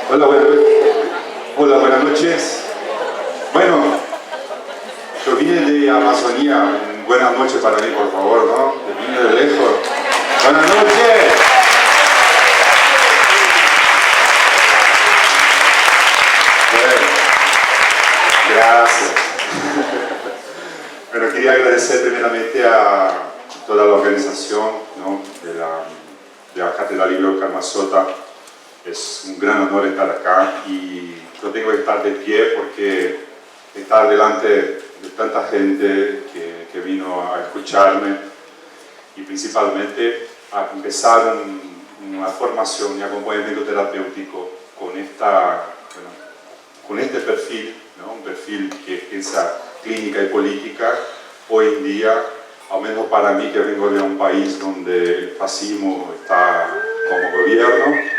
Hola, hola, buenas noches. Bueno, yo vine de Amazonía. Buenas noches para mí, por favor, ¿no? Yo vine de lejos. Buenas noches. Bueno, gracias. Bueno, quería agradecer primeramente a toda la organización, ¿no? de la Cátedra Libro Karma Sota. Es un gran honor estar acá y yo tengo que estar de pie porque estar delante de tanta gente que vino a escucharme y principalmente a empezar una formación y acompañamiento terapéutico con este perfil, ¿no? Un perfil que piensa clínica y política hoy en día, al menos para mí que vengo de un país donde el fascismo está como gobierno.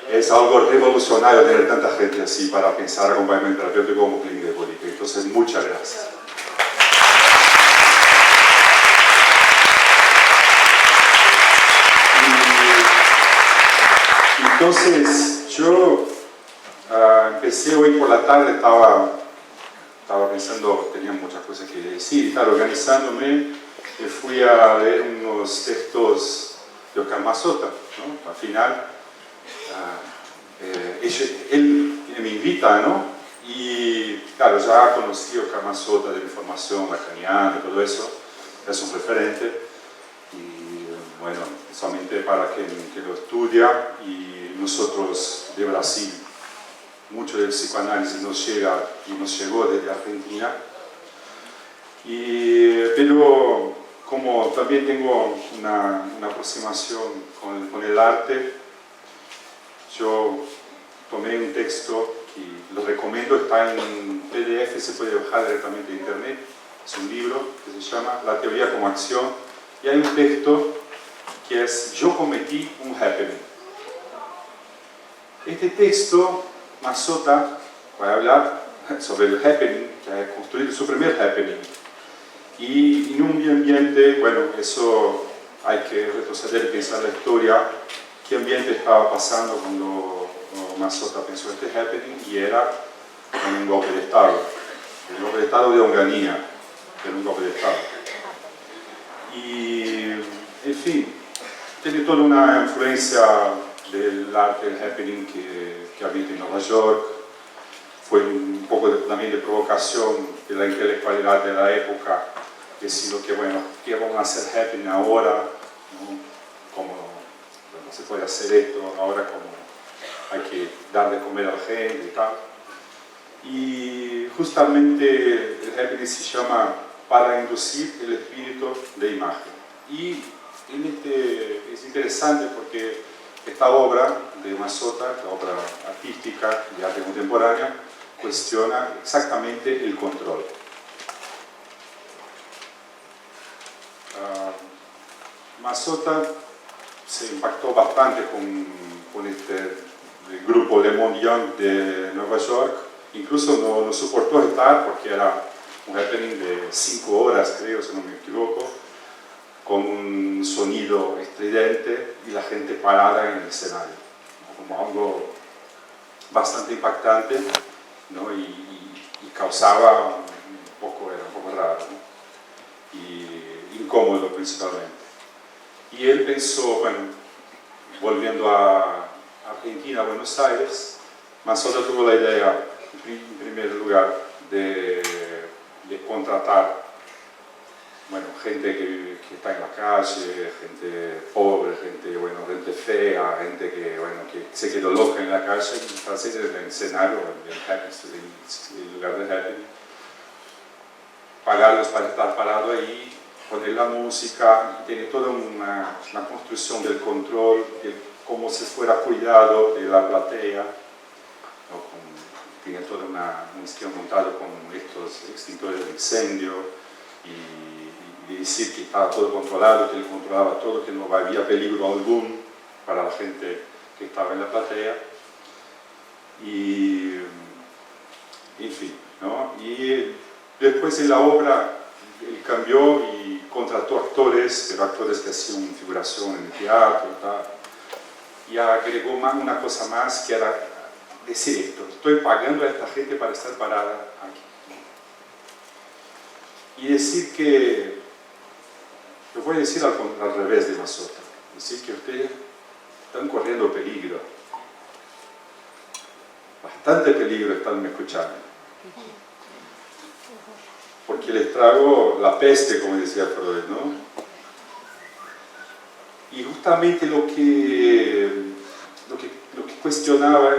Es algo revolucionario tener tanta gente así para pensar acompañamiento terapéutico como clínica y política. Entonces, muchas gracias. Entonces, yo empecé hoy por la tarde, estaba pensando, tenía muchas cosas que decir, y estaba organizándome, y fui a leer unos textos de Karma Sota, ¿no? Al final, él me invita, ¿no? Y claro, ya conocí a Karma Sota de mi formación lacaniana y todo eso, es un referente, y bueno, solamente para que lo estudia, y nosotros de Brasil, mucho del psicoanálisis nos llega y nos llegó desde Argentina, pero como también tengo una aproximación con el arte, yo tomé un texto que lo recomiendo, está en PDF, se puede bajar directamente de internet, es un libro que se llama La teoría como acción, y hay un texto que es Yo cometí un happening. Este texto, Sota va a hablar sobre el happening, que ha construido su primer happening, y en un ambiente, bueno, eso hay que retroceder y pensar la historia, qué ambiente estaba pasando cuando Sota pensó este happening, y era un golpe de Estado, el golpe de Estado de Onganía, era un golpe de Estado. Y, en fin, tiene toda una influencia del arte, el happening que habita en Nueva York, fue un poco también de provocación de la intelectualidad de la época, decir que, bueno, ¿qué vamos a hacer happening ahora? ¿No? Como no se puede hacer esto ahora, como hay que dar de comer a la gente y tal. Y justamente el happening se llama para inducir el espíritu de imagen. Y es interesante porque esta obra de Sota, esta obra artística de arte contemporánea, cuestiona exactamente el control. Sota se impactó bastante con el grupo Le Monde Young de Nueva York, incluso no soportó estar porque era un happening de 5 horas, creo, si no me equivoco, con un sonido estridente y la gente parada en el escenario, ¿no? Como algo bastante impactante, ¿no? y causaba era un poco raro, ¿no? Y incómodo principalmente. Y él pensó, bueno, volviendo a Argentina, a Buenos Aires, Sota tuvo la idea, en primer lugar, de contratar, bueno, gente que está en la calle, gente pobre, gente fea, gente que se quedó loca en la calle, y hacer el escenario, el lugar de happening, pagarlos para estar parado ahí, poner la música, tiene toda una construcción del control, de cómo se fuera cuidado de la platea, ¿no? Tiene todo un esquema montado con estos extintores de incendio, y decir que estaba todo controlado, que él controlaba todo, que no había peligro algún para la gente que estaba en la platea, y en fin, ¿no? Y después en la obra él cambió y contrató actores, pero actores que hacían figuración en el teatro y tal, y agregó una cosa más que era decir esto: estoy pagando a esta gente para estar parada aquí. Y decir que, yo voy a decir al revés de Mazota, decir que ustedes están corriendo peligro, bastante peligro están escuchando, porque les trago la peste, como decía Freud, ¿no? Y justamente lo que cuestionaba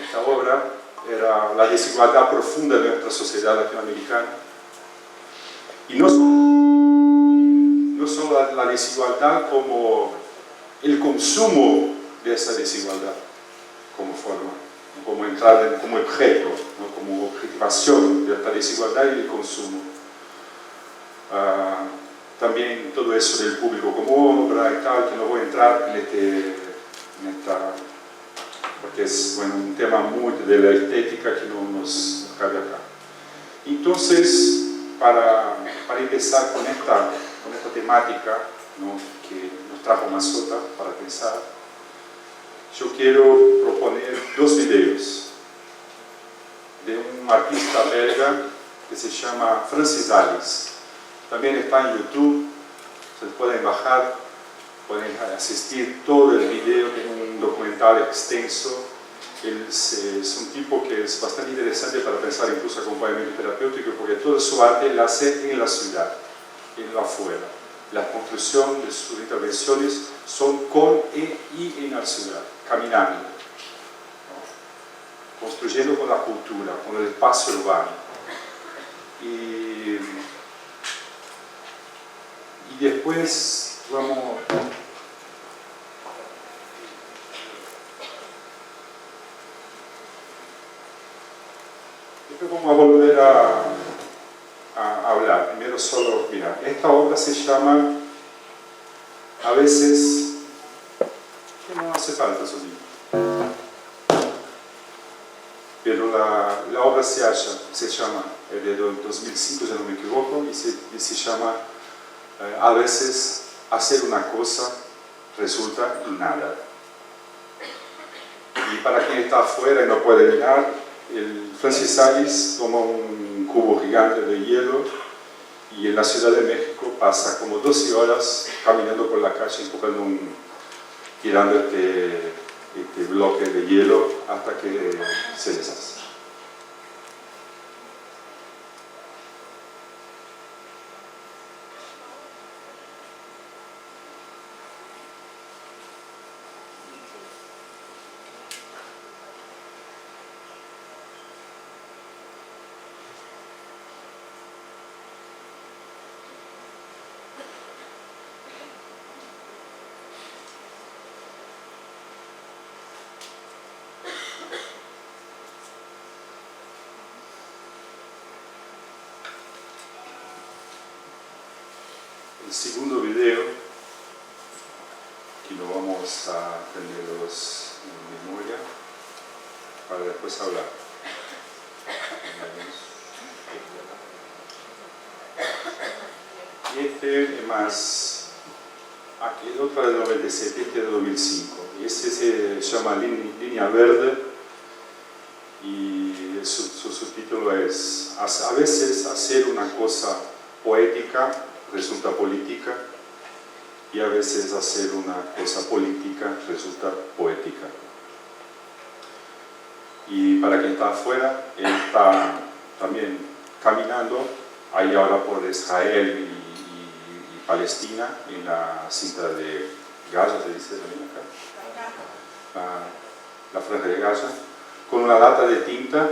esta obra era la desigualdad profunda de nuestra sociedad latinoamericana, y no solo la desigualdad como el consumo de esa desigualdad como forma, como entrar como objeto, ¿no? Como objetivación de esta desigualdad y el consumo. También todo eso del público como obra y tal, que no voy a entrar en esta, porque es, bueno, un tema muy de la estética que no nos cabe acá. Entonces, para empezar con esta temática, ¿no?, que nos trajo Mazota para pensar, yo quiero proponer dos videos de un artista belga que se llama Francis Alice. También está en YouTube, se pueden bajar, pueden asistir todo el video, tiene un documental extenso. Él es un tipo que es bastante interesante para pensar incluso acompañamiento terapéutico, porque toda su arte la hace en la ciudad, en lo afuera. La construcción de sus intervenciones son con y en la ciudad, caminando, ¿no?, construyendo con la cultura, con el espacio urbano. Y después vamos... Vamos a volver a hablar. Primero solo, mira, esta obra se llama A veces, que no hace falta sonido, pero la obra se llama, es de 2005 si no me equivoco, y se llama A veces hacer una cosa resulta en nada. Y para quien está afuera y no puede mirar, el Francis Alice toma un cubo gigante de hielo y en la Ciudad de México pasa como 12 horas caminando por la calle, tirando este bloque de hielo hasta que se deshace. El segundo video, que lo vamos a tenerlos en memoria para después hablar. Y este es más, aquí el otro del 97, este es de 2005. Y este se llama Línea Verde y su subtítulo es A veces hacer una cosa poética resulta política, y a veces hacer una cosa política resulta poética. Y para quien está afuera, él está también caminando ahí ahora por Israel y Palestina, en la cinta de Gaza, se dice también acá, la franja de Gaza, con una lata de tinta,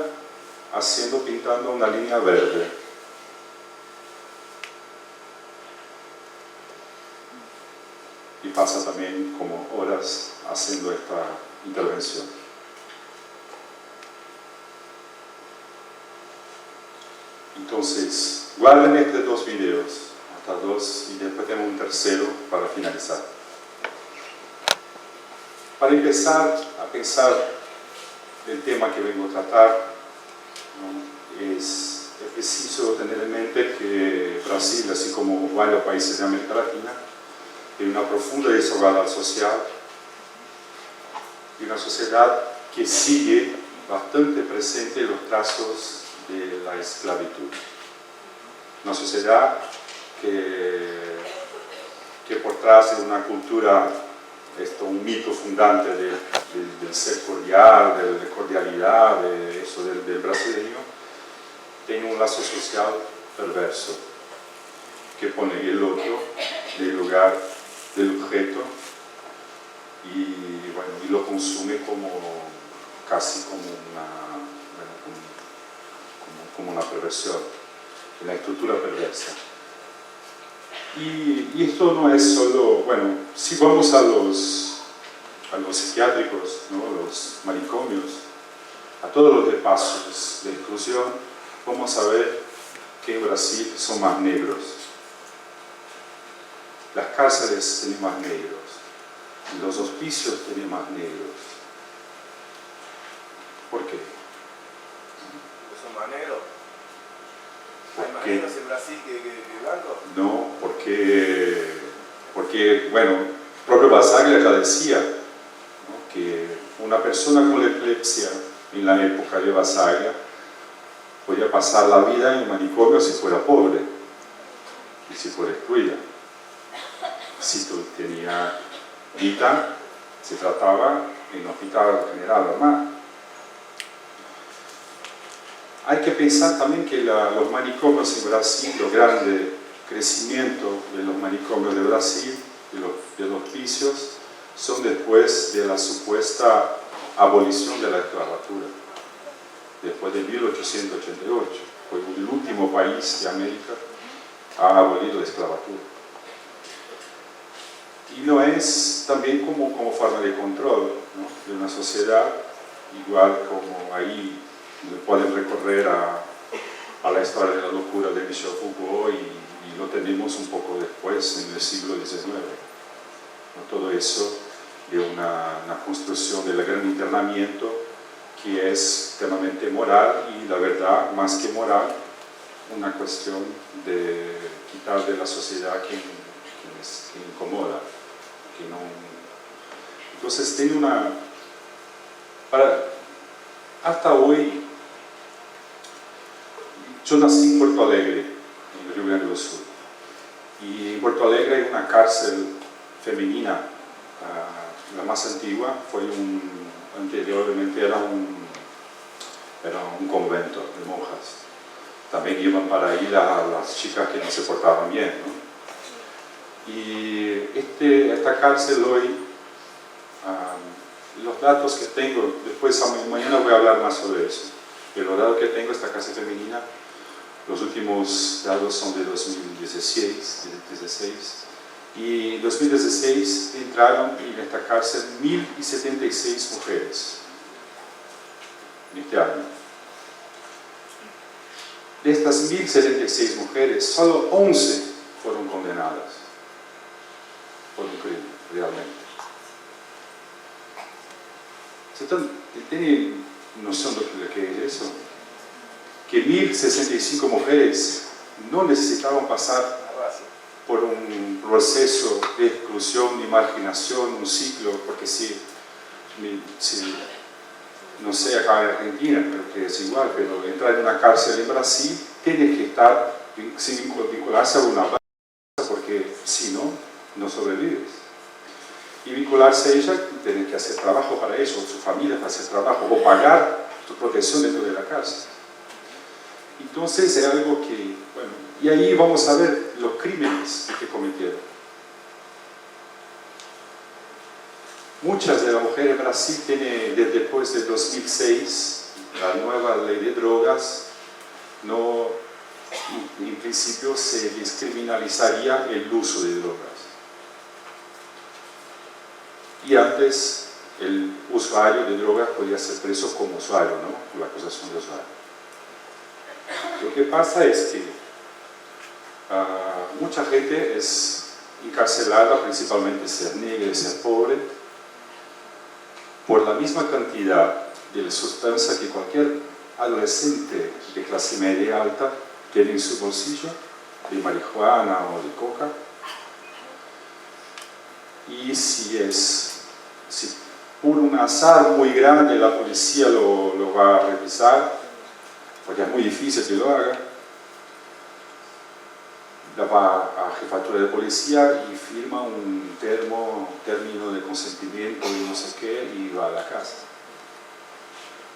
pintando una línea verde. Y pasa también como horas haciendo esta intervención. Entonces, guarden estos dos videos, hasta dos, y después tenemos un tercero para finalizar. Para empezar a pensar el tema que vengo a tratar, ¿no?, es preciso tener en mente que Brasil, así como varios países de América Latina, tiene una profunda desigualdad social y una sociedad que sigue bastante presente los trazos de la esclavitud. Una sociedad que por detrás de una cultura, un mito fundante del ser cordial, de cordialidad, de eso del brasileño, tiene un lazo social perverso que pone el otro en el lugar del objeto y, bueno, y lo consume casi como una perversión, una estructura perversa. Y esto no es solo, bueno, si vamos a los psiquiátricos, ¿no? Los manicomios, a todos los espacios de exclusión, vamos a ver que en Brasil son más negros. Las cárceles tienen más negros, los hospicios tienen más negros. ¿Por qué? ¿Son más negros? ¿Hay más negros en Brasil que blancos? No, porque, bueno, el propio Basaglia ya decía, ¿no?, que una persona con epilepsia en la época de Basaglia podía pasar la vida en un manicomio si fuera pobre y si fuera excluida. Si tú tenías guita, se trataba en un hospital general normal. Hay que pensar también que los manicomios en Brasil, los grandes crecimiento de los manicomios de Brasil, de los hospicios, son después de la supuesta abolición de la esclavatura, después de 1888. Fue el último país de América a abolir la esclavatura. Y no es también como forma de control, ¿no?, de una sociedad, igual como ahí pueden recorrer a la historia de la locura de Michel Foucault y lo tenemos un poco después, en el siglo XIX. ¿No? Todo eso de una construcción del gran internamiento que es extremadamente moral y, la verdad, más que moral, una cuestión de quitar de la sociedad que incomoda. Que no... Entonces, tiene una... Hasta hoy, yo nací en Porto Alegre, en el Río Grande do Sul, y en Porto Alegre hay una cárcel femenina, la más antigua, anteriormente era un convento de monjas. También iban para ahí las chicas que no se portaban bien, ¿no? Y esta cárcel hoy, los datos que tengo, después mañana voy a hablar más sobre eso, pero los datos que tengo, esta cárcel femenina, los últimos datos son de 2016, y en 2016 entraron en esta cárcel 1.076 mujeres en este año. De estas 1.076 mujeres, solo 11 fueron condenadas por un crimen, realmente. ¿Tienen noción de lo que es eso? Que 1.065 mujeres no necesitaban pasar por un proceso de exclusión y marginación, un ciclo, porque no sé acá en Argentina, creo que es igual, pero entrar en una cárcel en Brasil tiene que estar sin vincularse a una base, porque si no, no sobrevives. Y vincularse a ella, tiene que hacer trabajo para eso, o su familia para hacer trabajo, o pagar su protección dentro de la cárcel. Entonces es algo que, bueno, y ahí vamos a ver los crímenes que cometieron. Muchas de las mujeres en Brasil tienen, desde después de 2006, la nueva ley de drogas, no, en principio se descriminalizaría el uso de drogas. Y antes el usuario de drogas podía ser preso como usuario, ¿no?, por la acusación de usuario. Lo que pasa es que mucha gente es encarcelada, principalmente ser negra y ser pobre, por la misma cantidad de sustancia que cualquier adolescente de clase media alta tiene en su bolsillo, de marihuana o de coca. Y si por un azar muy grande la policía lo va a revisar, porque es muy difícil que lo haga. Va a jefatura de policía y firma un término de consentimiento y no sé qué, y va a la casa.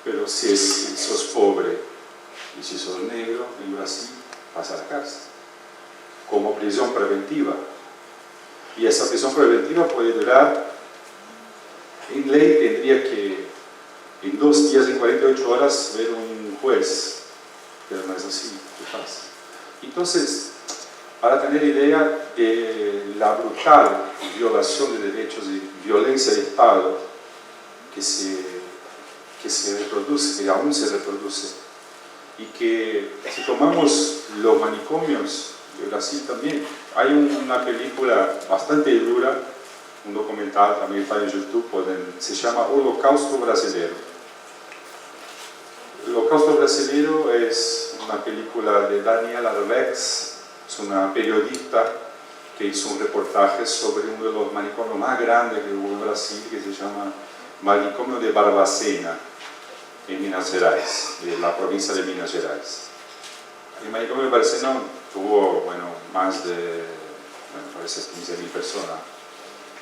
Pero si sos pobre y si sos negro en Brasil, vas a la cárcel como prisión preventiva. Y esa prisión preventiva puede durar, en ley tendría que en 2 días y 48 horas ver un juez, pero no es así, ¿qué pasa? Entonces, para tener idea de la brutal violación de derechos y violencia de Estado que se reproduce, que aún se reproduce, y que si tomamos los manicomios de Brasil también, hay una película bastante dura, un documental, también está en YouTube, se llama Holocausto Brasileiro. El Holocausto Brasileiro es una película de Daniela Alves, es una periodista que hizo un reportaje sobre uno de los manicomios más grandes que hubo en Brasil, que se llama Manicomio de Barbacena, en Minas Gerais, de la provincia de Minas Gerais. El manicomio de Barbacena tuvo, más de, parece 15.000 personas,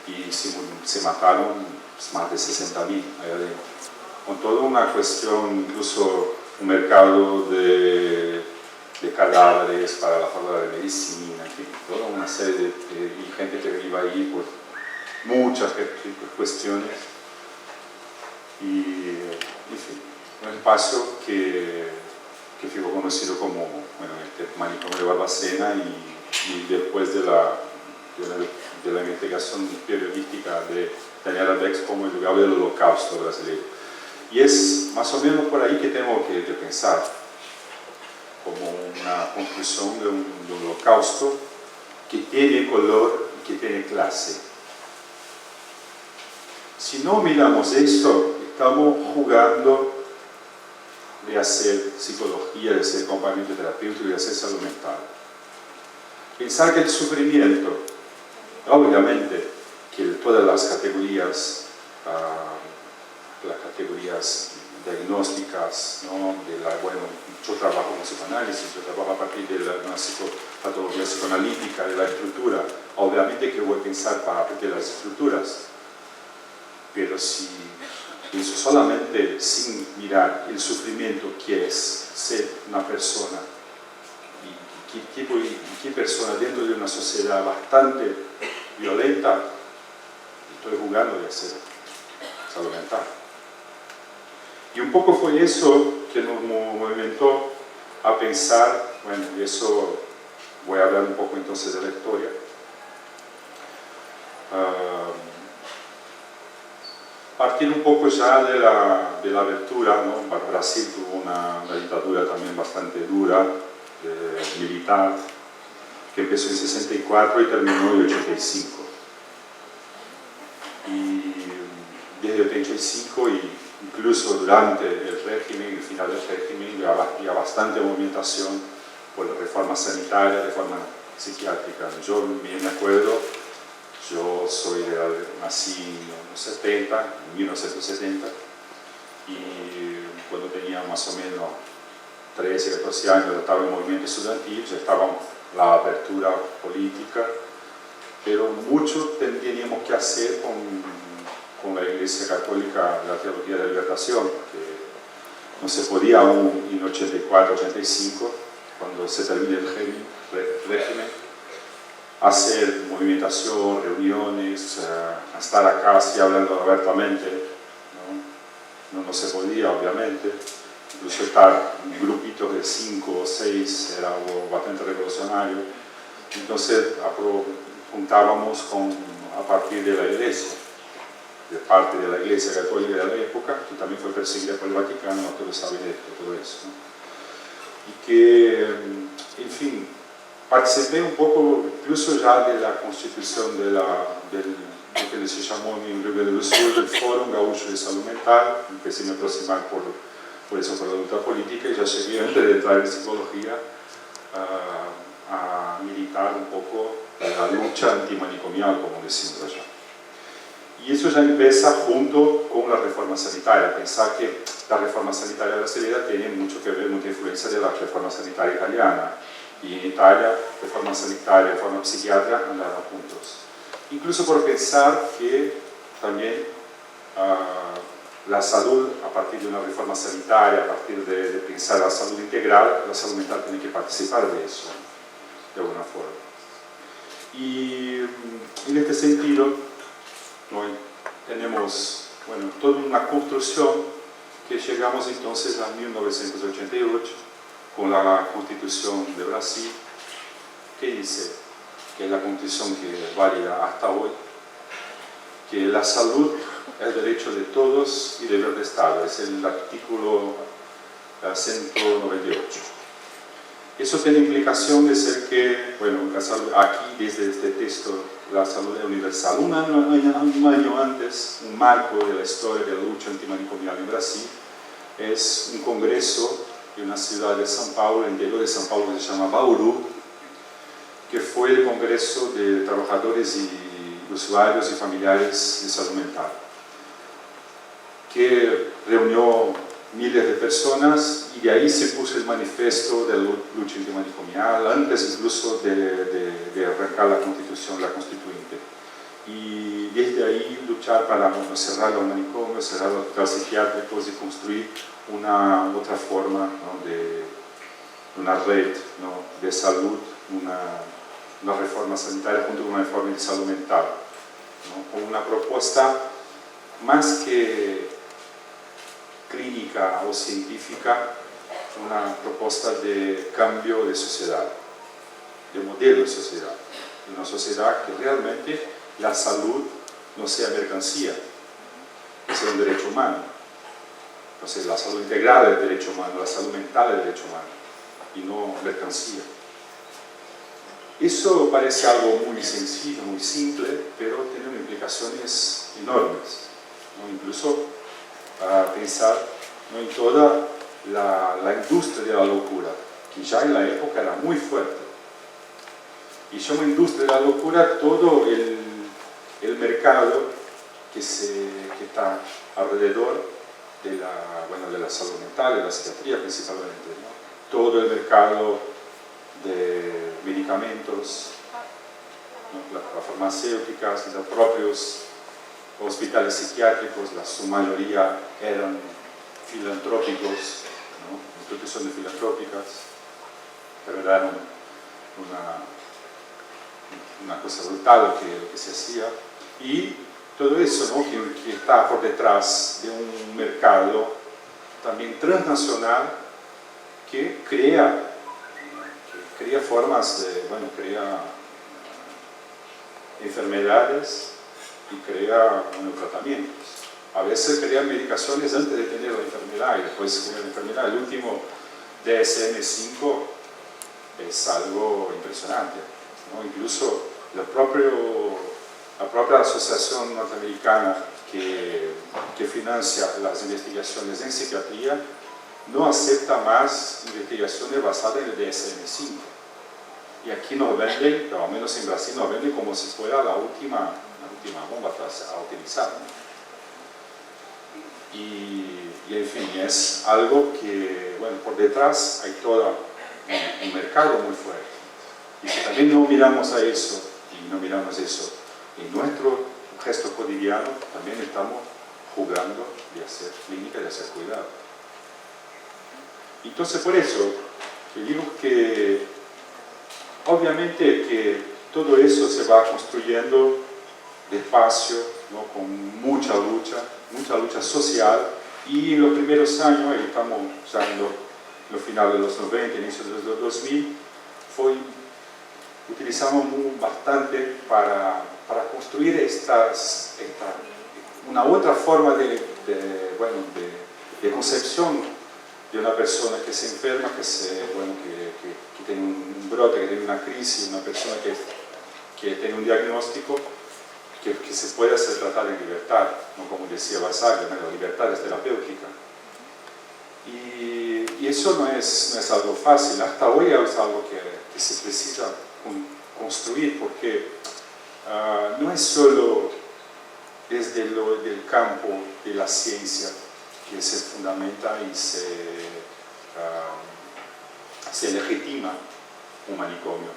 y se mataron más de 60.000 allá adentro, con toda una cuestión, incluso un mercado de cadáveres para la falta de medicina, en fin, toda una serie y gente que iba ahí por muchas cuestiones, y en fin, un espacio que fue conocido como este manicomio de Barbacena, y después de la investigación periodística de Daniel Alves como el lugar del Holocausto brasileño. Y es más o menos por ahí que tengo que pensar, como una conclusión de un holocausto que tiene color y que tiene clase. Si no miramos esto, estamos jugando de hacer psicología, de hacer acompañamiento terapéutico, de hacer salud mental. Pensar que el sufrimiento, obviamente, que todas las categorías diagnósticas, ¿no? Yo trabajo con psicoanálisis, yo trabajo a partir de una psicopatología psicoanalítica, de la estructura. Obviamente que voy a pensar a partir de las estructuras, pero si pienso solamente sin mirar el sufrimiento que es ser una persona, y qué persona dentro de una sociedad bastante violenta, estoy jugando de hacer salud mental. Y un poco fue eso que nos movimentó a pensar, eso voy a hablar un poco entonces de la historia. Partir un poco ya de la abertura, ¿no? Brasil tuvo una dictadura también bastante dura, militar, que empezó en 64 y terminó en 85. Y desde 85 y incluso durante el régimen, el final del régimen, había bastante movimentación por la reforma sanitaria, reforma psiquiátrica. Yo me acuerdo, yo nací en los 70, en 1970, y cuando tenía más o menos 13, 14 años estaba en el movimiento estudiantil, ya estaba la apertura política, pero mucho teníamos que hacer con la Iglesia Católica, la teología de la liberación, que no se podía aún en 84, 85, cuando se termine el régimen, hacer movimentación, reuniones, estar acá así hablando abiertamente, no se podía, obviamente. Incluso estar en grupitos de 5 o 6 era algo bastante revolucionario. Entonces juntábamos a partir de la Iglesia, de parte de la Iglesia Católica de la época, que también fue perseguida por el Vaticano, todos saben todo eso, ¿no? Y que, en fin, participé un poco incluso ya de la constitución de lo que se llamó en Rio Grande do Sul el Fórum Gaúcho de Salud Mental. Empecé a me aproximar por eso, por la lucha política, y ya llegué antes de entrar en psicología a militar un poco la lucha antimanicomial, como decimos allá. Y eso ya empieza junto con la reforma sanitaria. Pensar que la reforma sanitaria brasileña tiene mucho que ver, mucha influencia de la reforma sanitaria italiana. Y en Italia, reforma sanitaria y reforma psiquiátrica andaban juntos. Incluso por pensar que también la salud, a partir de una reforma sanitaria, a partir de pensar la salud integral, la salud mental tiene que participar de eso, de alguna forma. Y en este sentido, hoy tenemos toda una construcción que llegamos entonces a 1988 con la Constitución de Brasil, que dice que es la Constitución que válida hasta hoy, que la salud es derecho de todos y deber de Estado, es el artículo 198. Eso tiene implicación de ser que, la salud, aquí desde este texto, la salud es universal. Un año antes, un marco de la historia de la lucha antimanicomial en Brasil, es un congreso de una ciudad de São Paulo, en el interior de São Paulo, que se llama Bauru, que fue el Congreso de Trabajadores y Usuarios y Familiares de Salud Mental, que reunió miles de personas y de ahí se puso el manifiesto de la lucha antimanicomial, antes incluso de arrancar la Constitución, la Constituyente. Y desde ahí luchar para cerrar los manicomios, cerrar los hospitales psiquiátricos y construir una otra forma, ¿no?, de una red, ¿no?, de salud, una reforma sanitaria junto con una reforma de salud mental, ¿no?, con una propuesta más que clínica o científica, una propuesta de cambio de sociedad, de modelo de sociedad, de una sociedad que realmente la salud no sea mercancía, que sea un derecho humano. Entonces la salud integral es derecho humano, la salud mental es derecho humano y no mercancía. Eso parece algo muy sencillo, muy simple, pero tiene implicaciones enormes, ¿no? Incluso para pensar, ¿no?, en toda la industria de la locura, que ya en la época era muy fuerte. Y llama industria de la locura todo el mercado que está alrededor de la salud mental, de la psiquiatría principalmente, ¿no? Todo el mercado de medicamentos, ¿no?, las farmacéuticas, los propios hospitales psiquiátricos, su mayoría eran filantrópicos, ¿no?, instituciones filantrópicas, pero era una cosa brutal lo que se hacía. Y todo eso, ¿no?, que está por detrás de un mercado también transnacional que crea formas de, crea enfermedades y crea tratamientos. A veces crea medicaciones antes de tener la enfermedad y después crea la enfermedad. El último DSM-5 es algo impresionante, ¿no? Incluso la propia asociación norteamericana que financia las investigaciones en psiquiatría no acepta más investigaciones basadas en el DSM-5. Y aquí nos venden, pero al menos en Brasil nos venden como si fuera la última bomba a utilizar, ¿no? Y en fin, es algo que, por detrás hay todo un mercado muy fuerte. Y si también no miramos a eso, en nuestro gesto cotidiano, también estamos jugando de hacer clínica, de hacer cuidado. Entonces, por eso, yo digo que obviamente que todo eso se va construyendo despacio, ¿no?, con mucha lucha social, y en los primeros años, ahí estamos ya en los finales de los 90, inicios de los 2000, utilizamos bastante para construir una otra forma de concepción de una persona que se enferma, que tiene un brote, que tiene una crisis, una persona que tiene un diagnóstico, que se puede hacer tratar en libertad, ¿no?, como decía Basaglia, ¿no?, la libertad es terapéutica. Y eso no es algo fácil, hasta hoy es algo que se precisa construir, porque no es solo desde el campo de la ciencia que se fundamenta y se legitima un manicomio.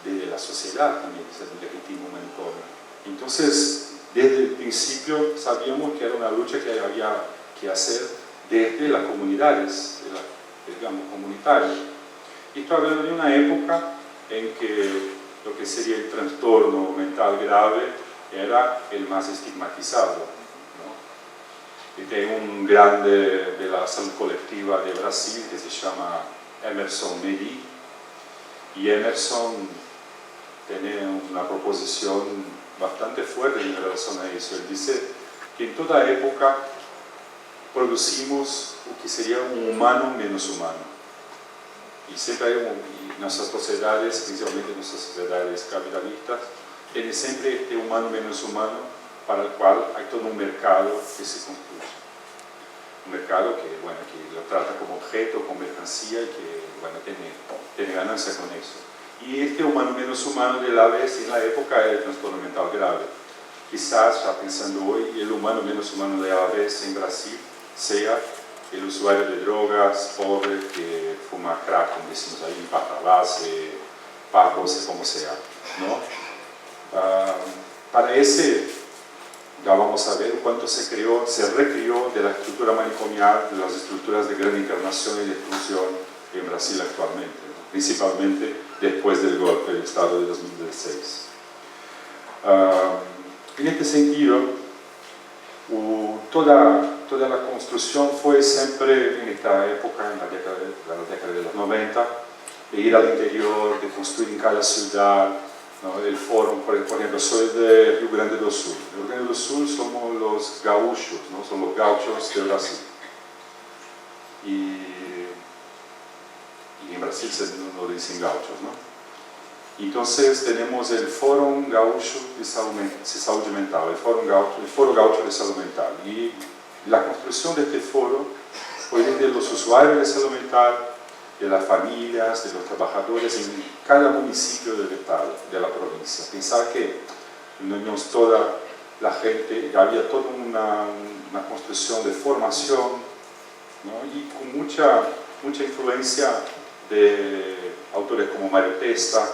Desde la sociedad también se legitima un manicomio. Entonces, desde el principio sabíamos que era una lucha que había que hacer desde las comunidades, digamos, comunitarias. Y estoy hablando de una época en que lo que sería el trastorno mental grave era el más estigmatizado, ¿no? Y hay un grande de la salud colectiva de Brasil que se llama Emerson Meri, y Emerson tiene una proposición bastante fuerte en relación a eso. Él dice que en toda época producimos lo que sería un humano menos humano. Y siempre hay nuestras sociedades, principalmente nuestras sociedades capitalistas, tienen siempre este humano menos humano para el cual hay todo un mercado que se construye. Un mercado que, bueno, que lo trata como objeto, como mercancía y que, bueno, tiene ganancia con eso. Y este humano menos humano de la vez en la época era el trastorno mental grave. Quizás, ya pensando hoy, el humano menos humano de la vez en Brasil sea el usuario de drogas, pobre, que fuma crack, como decimos ahí, pata base, pagos, como sea, ¿no? Para ese, ya vamos a ver cuánto se recrió de la estructura manicomial, de las estructuras de gran internación y de exclusión en Brasil actualmente, ¿no? Principalmente después del golpe del Estado de 2016. En este sentido, toda la construcción fue siempre en esta época, en la década de los 90, de ir al interior, de construir en cada ciudad, ¿no? El foro, por ejemplo, soy de Rio Grande do Sul. Rio Grande do Sul somos los gaúchos, ¿no? Son los gauchos de Brasil. Y en Brasil no dicen gauchos, ¿no? Entonces tenemos el Fórum Gaúcho de Salud Mental, el Foro Gaúcho de Salud Mental. Y la construcción de este foro fue desde los usuarios de salud mental, de las familias, de los trabajadores en cada municipio del estado, de la provincia. Pensar que no toda la gente, había toda una construcción de formación, ¿no? Y con mucha influencia de autores como Mario Testa, ¿no?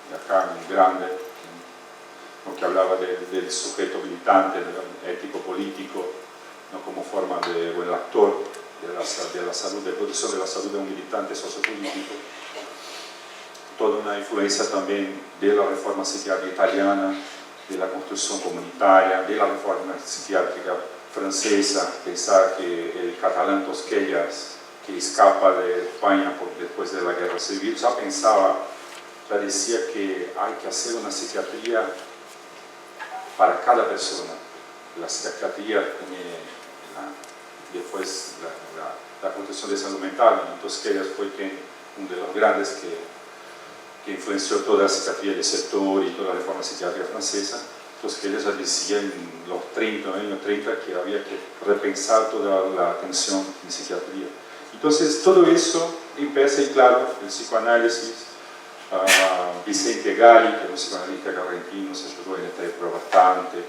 de acá en Grande, ¿no? Que hablaba del sujeto militante, ético-político, ¿no? Como forma de buen actor de la salud, de producción de la salud de un militante sociopolítico. Toda una influencia también de la reforma psiquiátrica italiana, de la construcción comunitaria, de la reforma psiquiátrica francesa. Pensar que el catalán Tosquellas, que escapa de España después de la guerra civil, ya decía que hay que hacer una psiquiatría para cada persona. La psiquiatría tiene después la construcción de salud mental. Tosquellas fue uno de los grandes que influenció toda la psiquiatría del sector y toda la reforma psiquiátrica francesa. Tosquellas ya decía en los años 30 que había que repensar toda la atención en psiquiatría. Entonces todo eso empieza, y claro, el psicoanálisis, Vicente Gali, que es un psicoanalista argentino, se ayudó en esta época bastante,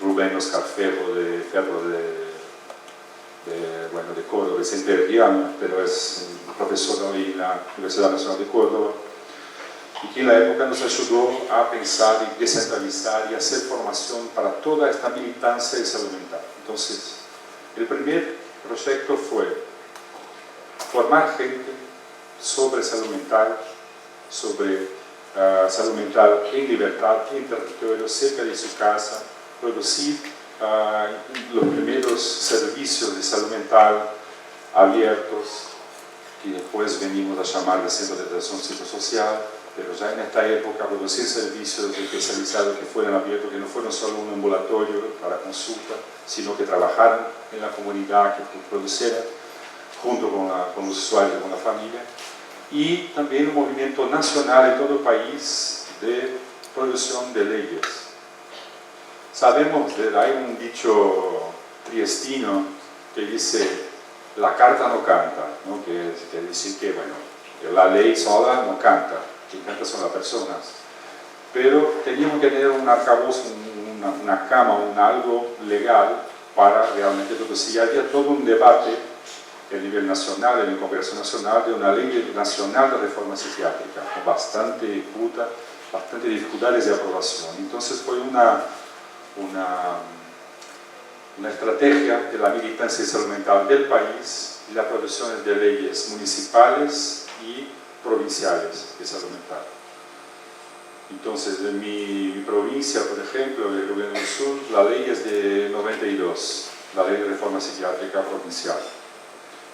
Rubén Oscar Ferro de Córdoba, es enteriano, pero es profesor hoy en la Universidad Nacional de Córdoba, y que en la época nos ayudó a pensar y descentralizar y hacer formación para toda esta militancia de salud mental. Entonces, el primer proyecto fue formar gente sobre salud mental, salud mental en libertad, en territorio, cerca de su casa, producir los primeros servicios de salud mental abiertos, que después venimos a llamar de centro de atención psicosocial, pero ya en esta época producir servicios especializados que fueran abiertos, que no fueran solo un ambulatorio para consulta, sino que trabajaran en la comunidad, que produjeran junto con los usuarios, con la familia, y también un movimiento nacional en todo el país de producción de leyes. Sabemos, hay un dicho triestino que dice, la carta no canta, ¿no? Que quiere decir que, bueno, que la ley sola no canta, quien canta son las personas. pero teníamos que tener un arcabuz, una cama, algo legal para realmente producir. Había todo un debate a nivel nacional, en el Congreso Nacional, de una ley nacional de reforma psiquiátrica, con bastante disputa, bastante dificultades de aprobación. Entonces fue una estrategia de la militancia de salud mental del país y la producción de leyes municipales y provinciales de salud mental. Entonces, en mi provincia, por ejemplo, el Rio Grande do Sul, la ley es de 92, la ley de reforma psiquiátrica provincial,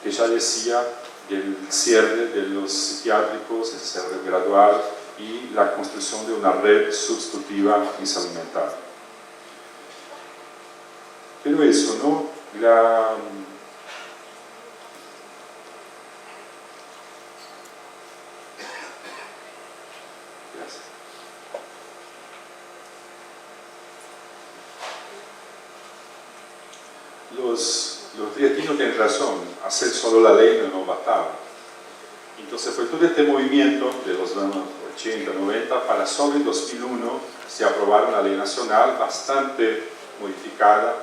que ya decía del cierre de los psiquiátricos, el cierre gradual y la construcción de una red sustitutiva en salud mental. Pero eso, ¿no? Gracias. Los directivos tienen razón, hacer solo la ley no bastaba. Entonces fue todo este movimiento de los años 80, 90, para solo en 2001 se aprobara una ley nacional bastante modificada,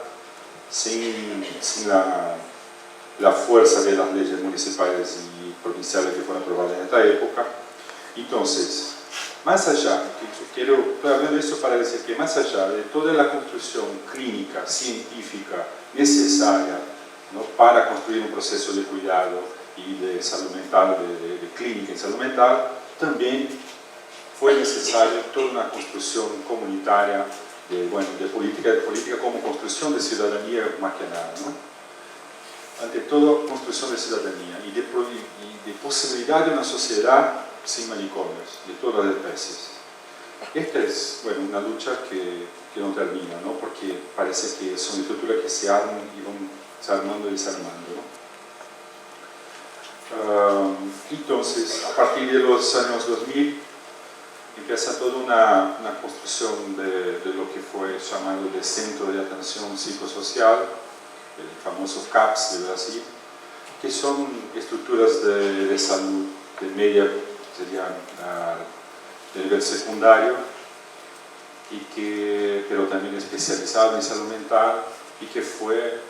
sin la fuerza de las leyes municipales y provinciales que fueron aprobadas en esta época. Entonces, más allá, estoy hablando de esto para decir que más allá de toda la construcción clínica, científica, necesaria, ¿no?, para construir un proceso de cuidado y de salud mental, de clínica en salud mental, también fue necesaria toda una construcción comunitaria de política como construcción de ciudadanía más que nada, ¿no? Ante todo, construcción de ciudadanía y de posibilidad de una sociedad sin manicomios, de todas las especies. Esta es, una lucha que no termina, ¿no? Porque parece que son estructuras que se arman y van se armando y desarmando, ¿no? Entonces, a partir de los años 2000, empieza toda una construcción de lo que fue llamado de Centro de Atención Psicosocial, el famoso CAPS de Brasil, que son estructuras de salud de media, serían de nivel secundario, pero también especializado en salud mental, y que fue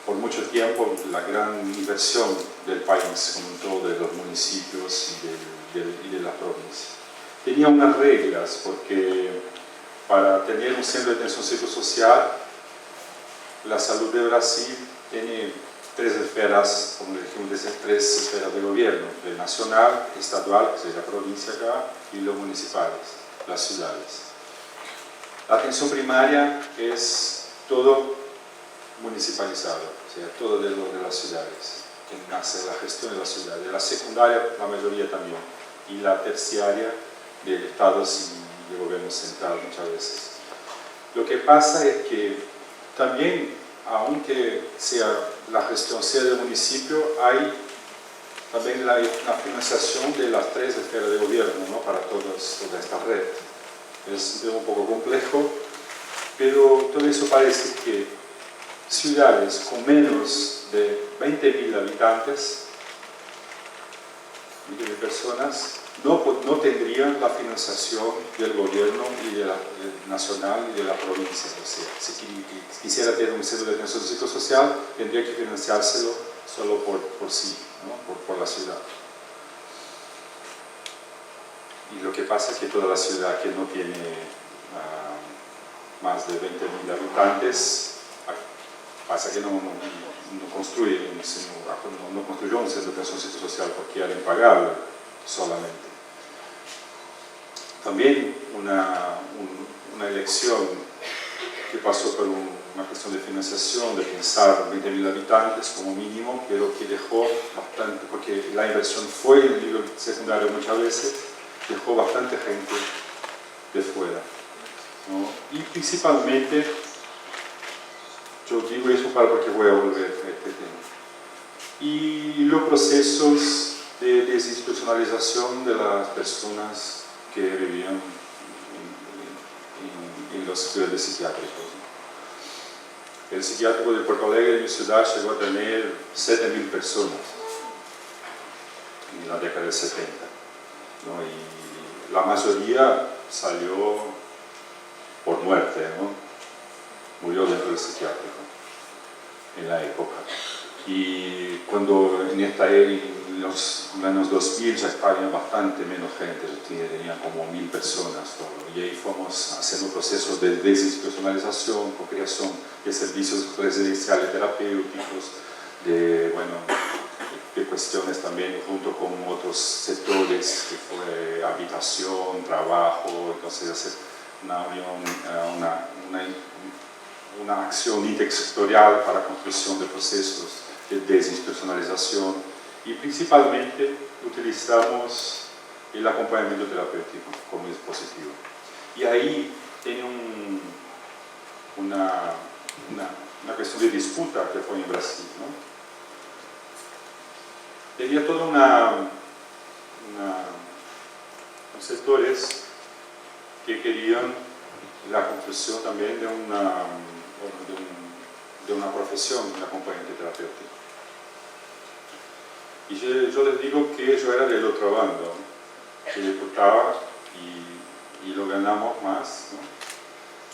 por mucho tiempo la gran inversión del país, como todo, de los municipios y de las provincias. Tenía unas reglas, porque para tener un centro de atención psicosocial, la salud de Brasil tiene tres esferas, como dijimos, tres esferas de gobierno: el nacional, estadual, que es la provincia acá, y los municipales, las ciudades. La atención primaria es todo municipalizado, o sea, todo de las ciudades, que nace la gestión de las ciudades. La secundaria, la mayoría también, y la terciaria de estados y de gobierno central muchas veces. Lo que pasa es que también, aunque la gestión sea del municipio, hay también la financiación de las tres esferas de gobierno, ¿no?, para toda esta red. Es un poco complejo, pero todo eso parece que ciudades con menos de 20.000 habitantes, millones de personas, no tendrían la financiación del gobierno y del nacional y de la provincia. O sea, si quisiera tener un centro de atención psicosocial, tendría que financiárselo solo por sí, ¿no?, por la ciudad. Y lo que pasa es que toda la ciudad que no tiene más de 20.000 habitantes, pasa que no construyó un centro de atención psicosocial porque era impagable solamente. También una elección que pasó por una cuestión de financiación, de pensar 20.000 habitantes como mínimo, pero que dejó bastante, porque la inversión fue en el nivel secundario muchas veces, dejó bastante gente de fuera, ¿no? Y principalmente, yo digo eso porque voy a volver a este tema, y los procesos de desinstitucionalización de las personas que vivían en los hospitales psiquiátricos, ¿no? El psiquiátrico de Porto Alegre, en mi ciudad, llegó a tener 7.000 personas en la década de 70, ¿no? Y la mayoría salió por muerte, ¿no? Murió dentro del psiquiátrico en la época. Y cuando en los años 2000 ya estaba bastante menos gente, tenían como 1000 personas solo. Y ahí fuimos haciendo procesos de desinstitucionalización, con creación de servicios residenciales terapéuticos, de cuestiones también junto con otros sectores, que fue habitación, trabajo, entonces hacer una unión, una acción intersectorial para la construcción de procesos de desinstitucionalización, y principalmente utilizamos el acompañamiento terapéutico como dispositivo. Y ahí tiene una cuestión de disputa que fue en Brasil, ¿no? Tenía toda unos sectores que querían la construcción también de una profesión de acompañante terapéutico. Y yo les digo que yo era del otro bando, que disputaba y lo ganamos más,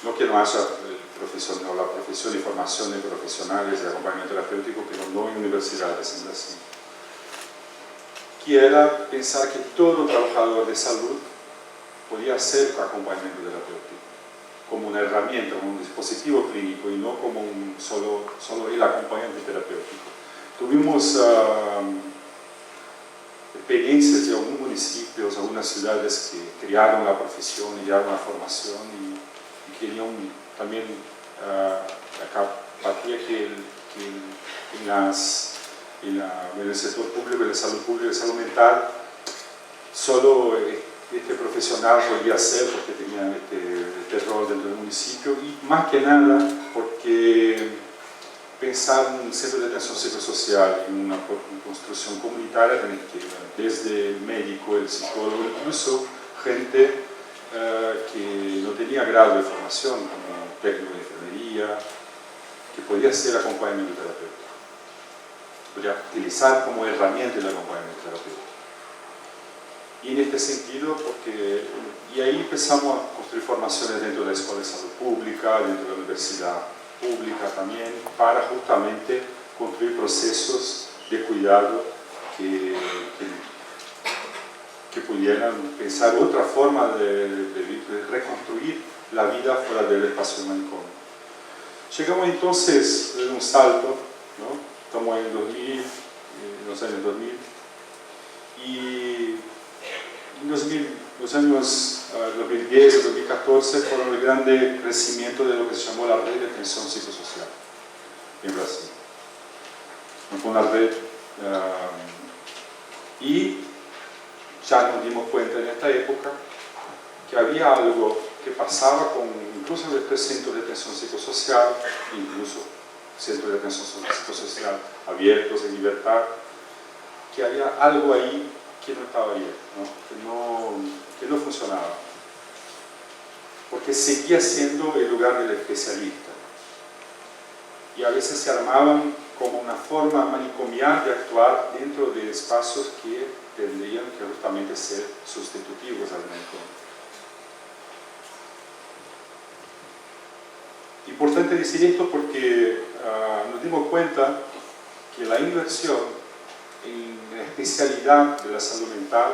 ¿no? No que no haya la profesión y formación de profesionales de acompañamiento terapéutico, pero no en universidades en Brasil. Que era pensar que todo trabajador de salud podía hacer acompañamiento terapéutico, como una herramienta, como un dispositivo clínico y no como solo el acompañante terapéutico. Tuvimos experiencias de algunos municipios, algunas ciudades que crearon la profesión y crearon la formación y querían también partía que en el sector público, de salud pública y salud mental, solo este profesional podía hacer porque tenía este rol dentro del municipio, y más que nada porque pensar en un centro de atención psicosocial y una construcción comunitaria en el que desde el médico, el psicólogo, incluso gente que no tenía grado de formación como técnico de enfermería, que podía hacer acompañamiento terapéutico, podría utilizar como herramienta el acompañamiento terapéutico. Y en este sentido, y ahí empezamos a construir formaciones dentro de la Escuela de Salud Pública, dentro de la Universidad Pública también, para justamente construir procesos de cuidado que pudieran pensar otra forma de reconstruir la vida fuera del espacio del manicomio. Llegamos entonces de un salto, ¿no? Estamos en 2000, en los años 2000, y los años 2010 y 2014 fueron el grande crecimiento de lo que se llamó la red de atención psicosocial en Brasil. Fue una red y ya nos dimos cuenta en esta época que había algo que pasaba con incluso estos centros de atención psicosocial, incluso centros de atención psicosocial abiertos en libertad, que había algo ahí que no estaba bien, ¿no? Que no funcionaba, porque seguía siendo el lugar del especialista, y a veces se armaban como una forma manicomial de actuar dentro de espacios que tendrían que justamente ser sustitutivos al manicomio. Importante decir esto porque nos dimos cuenta que la inversión en la especialidad de la salud mental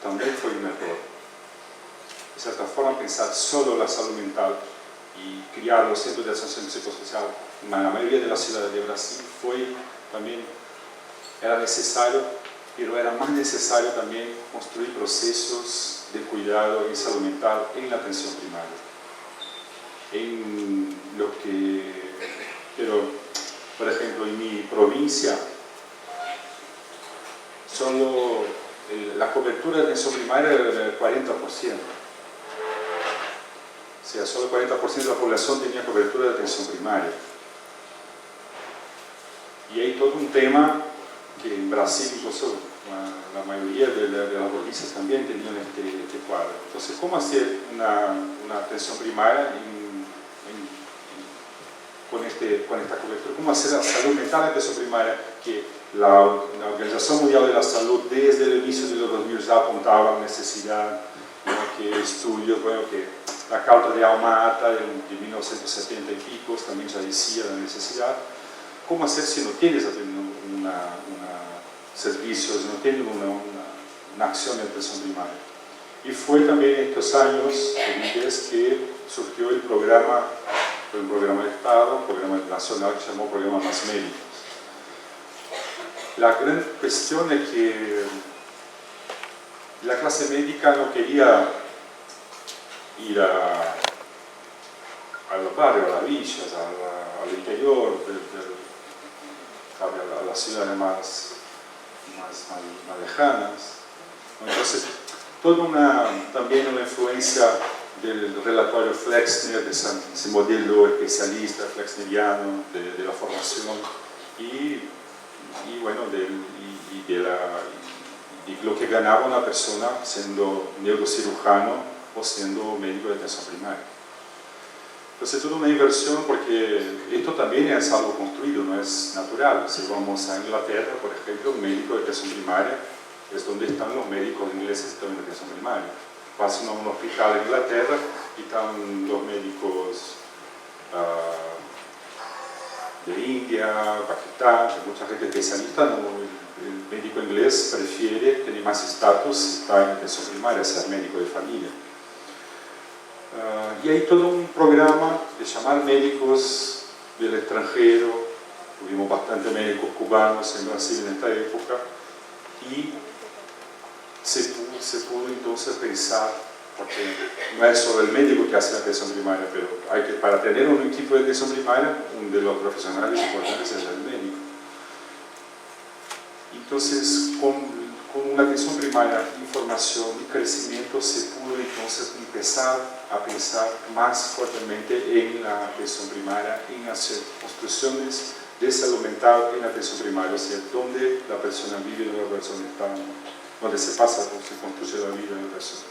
también fue un error. De cierta forma, pensar solo la salud mental y crear los centros de atención psicosocial en la mayoría de las ciudades de Brasil era necesario, pero era más necesario también construir procesos de cuidado y salud mental en la atención primaria. Pero, por ejemplo, en mi provincia, solo la cobertura de atención primaria era del 40%. O sea, solo el 40% de la población tenía cobertura de atención primaria. Y hay todo un tema que en Brasil, incluso la mayoría de las provincias también tenían este cuadro. Entonces, ¿cómo hacer una atención primaria con esta cobertura? ¿Cómo hacer la salud mental en atención primaria? Que la Organización Mundial de la Salud desde el inicio de los 2000 ya apuntaba a la necesidad, ¿no? que estudios, bueno, que la Carta de Alma-Ata de 1970 y pico también ya decía la necesidad. ¿Cómo hacer si no tienes servicios, no tienes una acción de atención primaria? Y fue también en estos años, 2010, que surgió el programa de Estado, un programa nacional que se llamó Programa Más Médicos. La gran cuestión es que la clase médica no quería ir a los barrios, a las villas, al interior, a las ciudades más lejanas. Entonces, también una influencia del relatorio Flexner, de ese modelo especialista flexneriano de la formación y lo que ganaba una persona siendo neurocirujano o siendo médico de atención primaria. Entonces, toda una inversión, porque esto también es algo construido, no es natural. Si vamos a Inglaterra, por ejemplo, un médico de atención primaria es donde están los médicos ingleses que están en atención primaria. Vas a un hospital en Inglaterra y están los médicos de India, Pakistán, mucha gente especialista. El médico inglés prefiere tener más estatus si está en atención primaria, ser médico de familia. Y hay todo un programa de llamar médicos del extranjero. Tuvimos bastantes médicos cubanos en Brasil en esta época y se pudo entonces pensar, porque no es solo el médico que hace la atención primaria, pero para tener un equipo de atención primaria, uno de los profesionales importantes es el médico. Entonces, con una atención primaria, información y crecimiento, se pudo entonces empezar a pensar más fuertemente en la atención primaria, en hacer construcciones de salud mental en la atención primaria, o sea, donde la persona vive, donde la persona está, donde se construye la vida de la persona.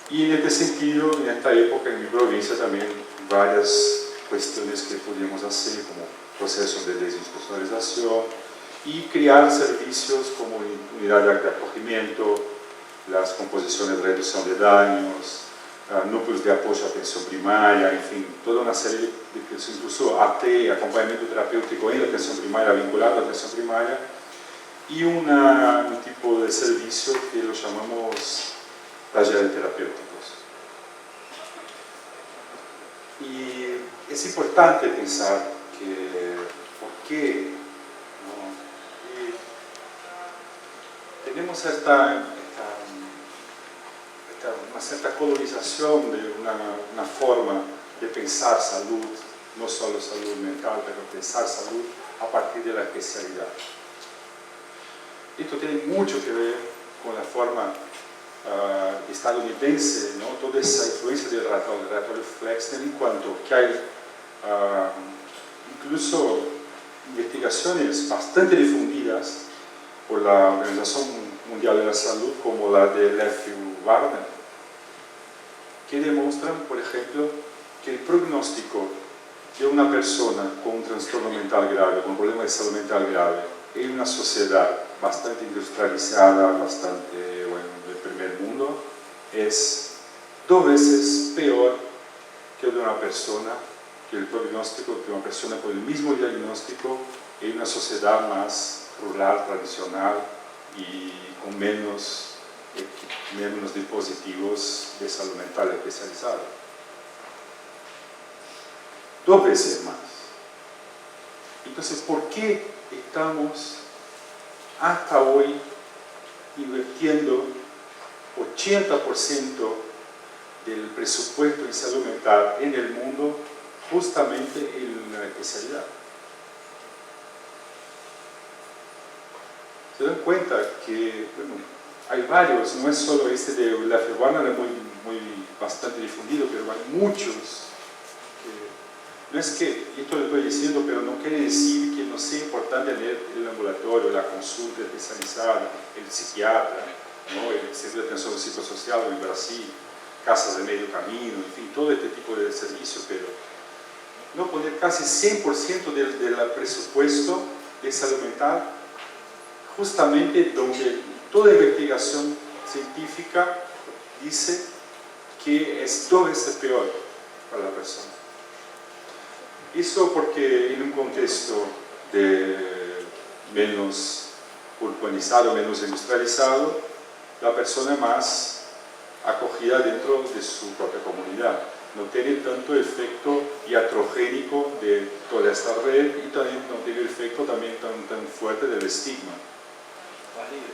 Y en este sentido, en esta época, en mi provincia también, varias cuestiones que podíamos hacer, como procesos de desinstitucionalización, y crear servicios como unidades de acogimiento, las composiciones de reducción de daños, núcleos de apoyo a atención primaria, en fin, toda una serie de incluso acompañamiento terapéutico en la atención primaria, vinculado a la atención primaria, y un tipo de servicio que lo llamamos talleres terapéuticos. Y es importante pensar que, ¿por qué? Tenemos una cierta colonización de una forma de pensar salud, no solo salud mental, pero pensar salud a partir de la especialidad. Esto tiene mucho que ver con la forma estadounidense, ¿no? Toda esa influencia del relatorio Flexner, en cuanto que hay incluso investigaciones bastante difundidas por la Organización Mundial de la Salud, como la de Matthew Warner, que demuestran, por ejemplo, que el pronóstico de una persona con un trastorno mental grave, con un problema de salud mental grave, en una sociedad bastante industrializada, bastante, del primer mundo, es 2 veces peor que el pronóstico de una persona con el mismo diagnóstico en una sociedad más rural, tradicional y con menos dispositivos de salud mental especializados. 2 veces más. Entonces, ¿por qué estamos hasta hoy invirtiendo 80% del presupuesto en salud mental en el mundo justamente en la especialidad? Se dan cuenta que hay varios, no es solo este de Matthew Warner, es bastante difundido, pero hay muchos. No es que, esto lo estoy diciendo, pero no quiere decir que no sea importante leer el ambulatorio, la consulta especializada, el psiquiatra, ¿no? El centro de atención psicosocial en Brasil, casas de medio camino, en fin, todo este tipo de servicios, pero no poner casi 100% del presupuesto de salud mental justamente donde toda investigación científica dice que es 2 veces peor para la persona. Eso porque en un contexto menos urbanizado, menos industrializado, la persona es más acogida dentro de su propia comunidad. No tiene tanto efecto iatrogénico de toda esta red y también no tiene el efecto también tan fuerte del estigma. Más libre.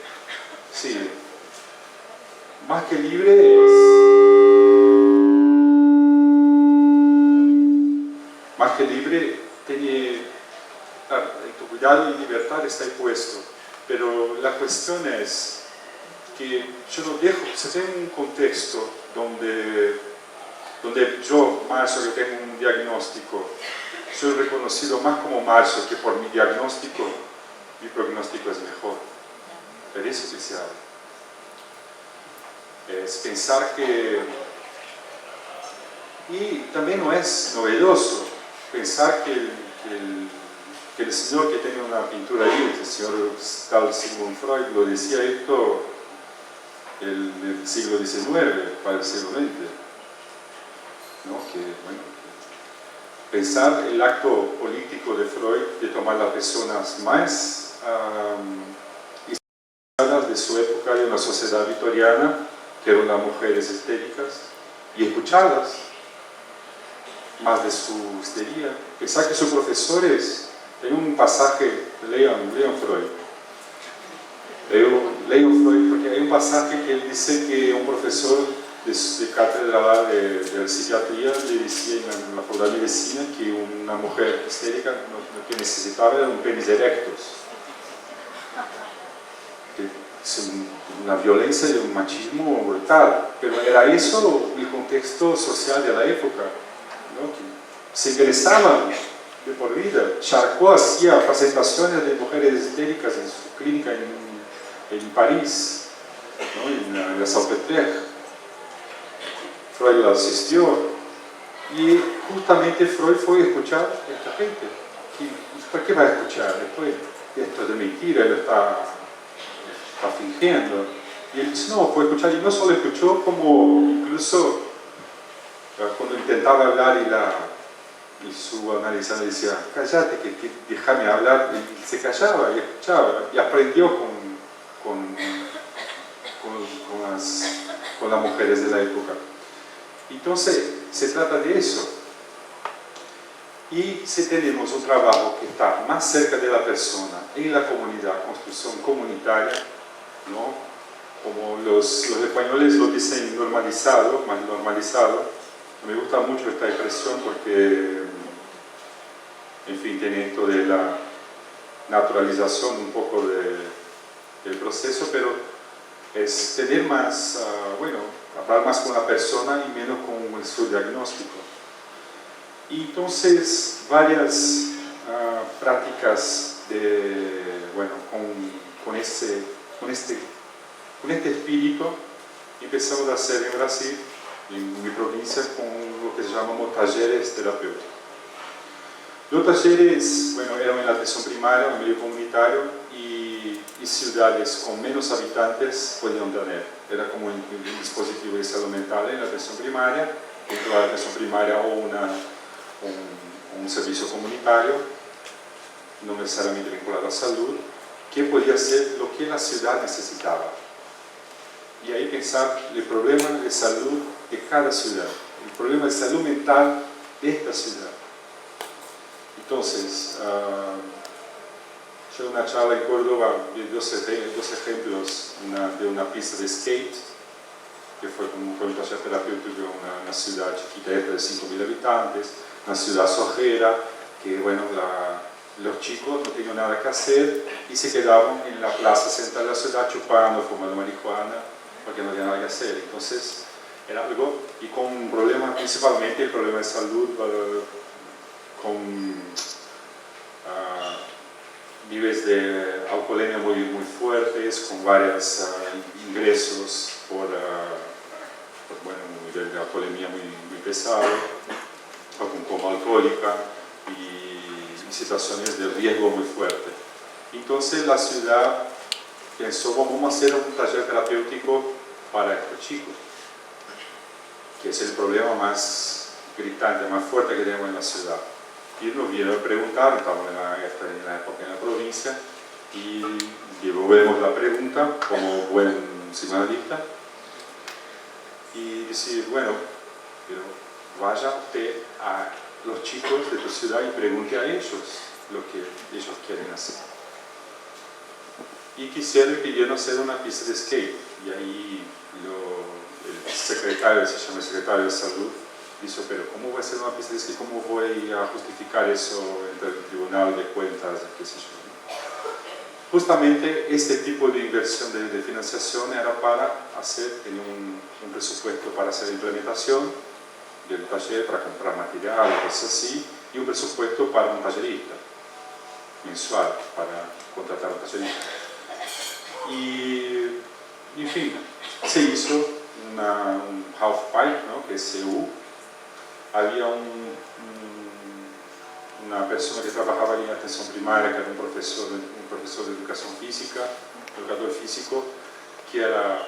Sí. Más que libre es... Más que libre tiene... Claro, tu cuidado y libertad está impuesto. Pero la cuestión es que yo no dejo, si tengo un contexto donde yo, Marcio, que tengo un diagnóstico, soy reconocido más como Marcio que por mi diagnóstico, mi pronóstico es mejor. De eso que se habla. Es pensar que... Y también no es novedoso pensar que el señor que tiene una pintura ahí, el señor Carl Sigmund Freud, lo decía esto en el siglo XIX para el siglo XX. ¿No? Que, bueno, pensar el acto político de Freud de tomar las personas más izquierdas de su época de una sociedad victoriana, que eran las mujeres histéricas, y escucharlas más de su histeria. Pensar que sus profesores, en un pasaje, lean Freud, Leon Freud, porque hay un pasaje que él dice que un profesor de cátedra de psiquiatría le decía en la facultad de medicina que una mujer histérica lo que necesitaba era un penis erectus. Es una violencia y un machismo brutal, pero era eso el contexto social de la época, ¿no? Que se ingresaban de por vida. Charcot hacía presentaciones de mujeres histéricas en su clínica en París, ¿no? En la Salpêtrière. Freud la asistió y justamente Freud fue a escuchar a esta gente. ¿Y por qué va a escuchar? Después, esto es de mentira, él está fingiendo. Y él dice, no, fue a escuchar, y no solo escuchó, como incluso cuando intentaba hablar y su analista decía, cállate, que déjame hablar, y se callaba y escuchaba, y aprendió con las mujeres de la época. Entonces, se trata de eso. Y si tenemos un trabajo que está más cerca de la persona, en la comunidad, construcción comunitaria, ¿no? Como los españoles lo dicen normalizado, más normalizado. Me gusta mucho esta expresión porque, en fin, tiene esto de la naturalización un poco del proceso, pero es tener más, hablar más con la persona y menos con su diagnóstico. Y entonces, varias prácticas con este espíritu empezamos a hacer en Brasil, en mi provincia, con lo que se llamamos talleres terapéuticos. Los talleres, eran en la atención primaria, en el medio comunitario, y ciudades con menos habitantes podían tener. Era como un dispositivo de salud mental en la atención primaria, dentro de la atención primaria o un servicio comunitario, no necesariamente vinculado a salud, que podía ser lo que la ciudad necesitaba. Y ahí pensar el problema de salud de cada ciudad, el problema de salud mental de esta ciudad. Entonces, yo en una charla en Córdoba vi dos ejemplos de una pista de skate, que fue un taller terapéutico en una ciudad chiquita de 5.000 habitantes, una ciudad sojera, que los chicos no tenían nada que hacer y se quedaban en la plaza central de la ciudad chupando, fumando marihuana, porque no había nada que hacer. Entonces, era algo, y con un problema, principalmente el problema de salud, con niveles de alcoholemia muy fuertes, con varios ingresos por un nivel de alcoholemia muy pesado, o con coma alcohólica y situaciones de riesgo muy fuerte. Entonces la ciudad pensó, vamos a hacer un taller terapéutico para estos chicos. que es el problema más gritante, más fuerte que tenemos en la ciudad. Y nos viene a preguntar, estamos en la época en la provincia, y devolvemos la pregunta como buen psicoanalista y decir, bueno, pero vaya usted a los chicos de tu ciudad y pregunte a ellos lo que ellos quieren hacer. Y quisieron que yo no sea una pista de skate, y ahí el secretario, se llama el secretario de salud, dice, pero ¿cómo voy a hacer una pista de skate? ¿Cómo voy a justificar eso ante el Tribunal de Cuentas, qué sé yo? Justamente este tipo de inversión de financiación era para hacer, tenía un presupuesto para hacer la implementación del taller, para comprar material, cosas así, y un presupuesto para un tallerista mensual, para contratar un tallerista. Y, en fin, se hizo un halfpipe, ¿no? Que es CU. Había una persona que trabajaba en atención primaria, que era un profesor de educación física, educador físico, que era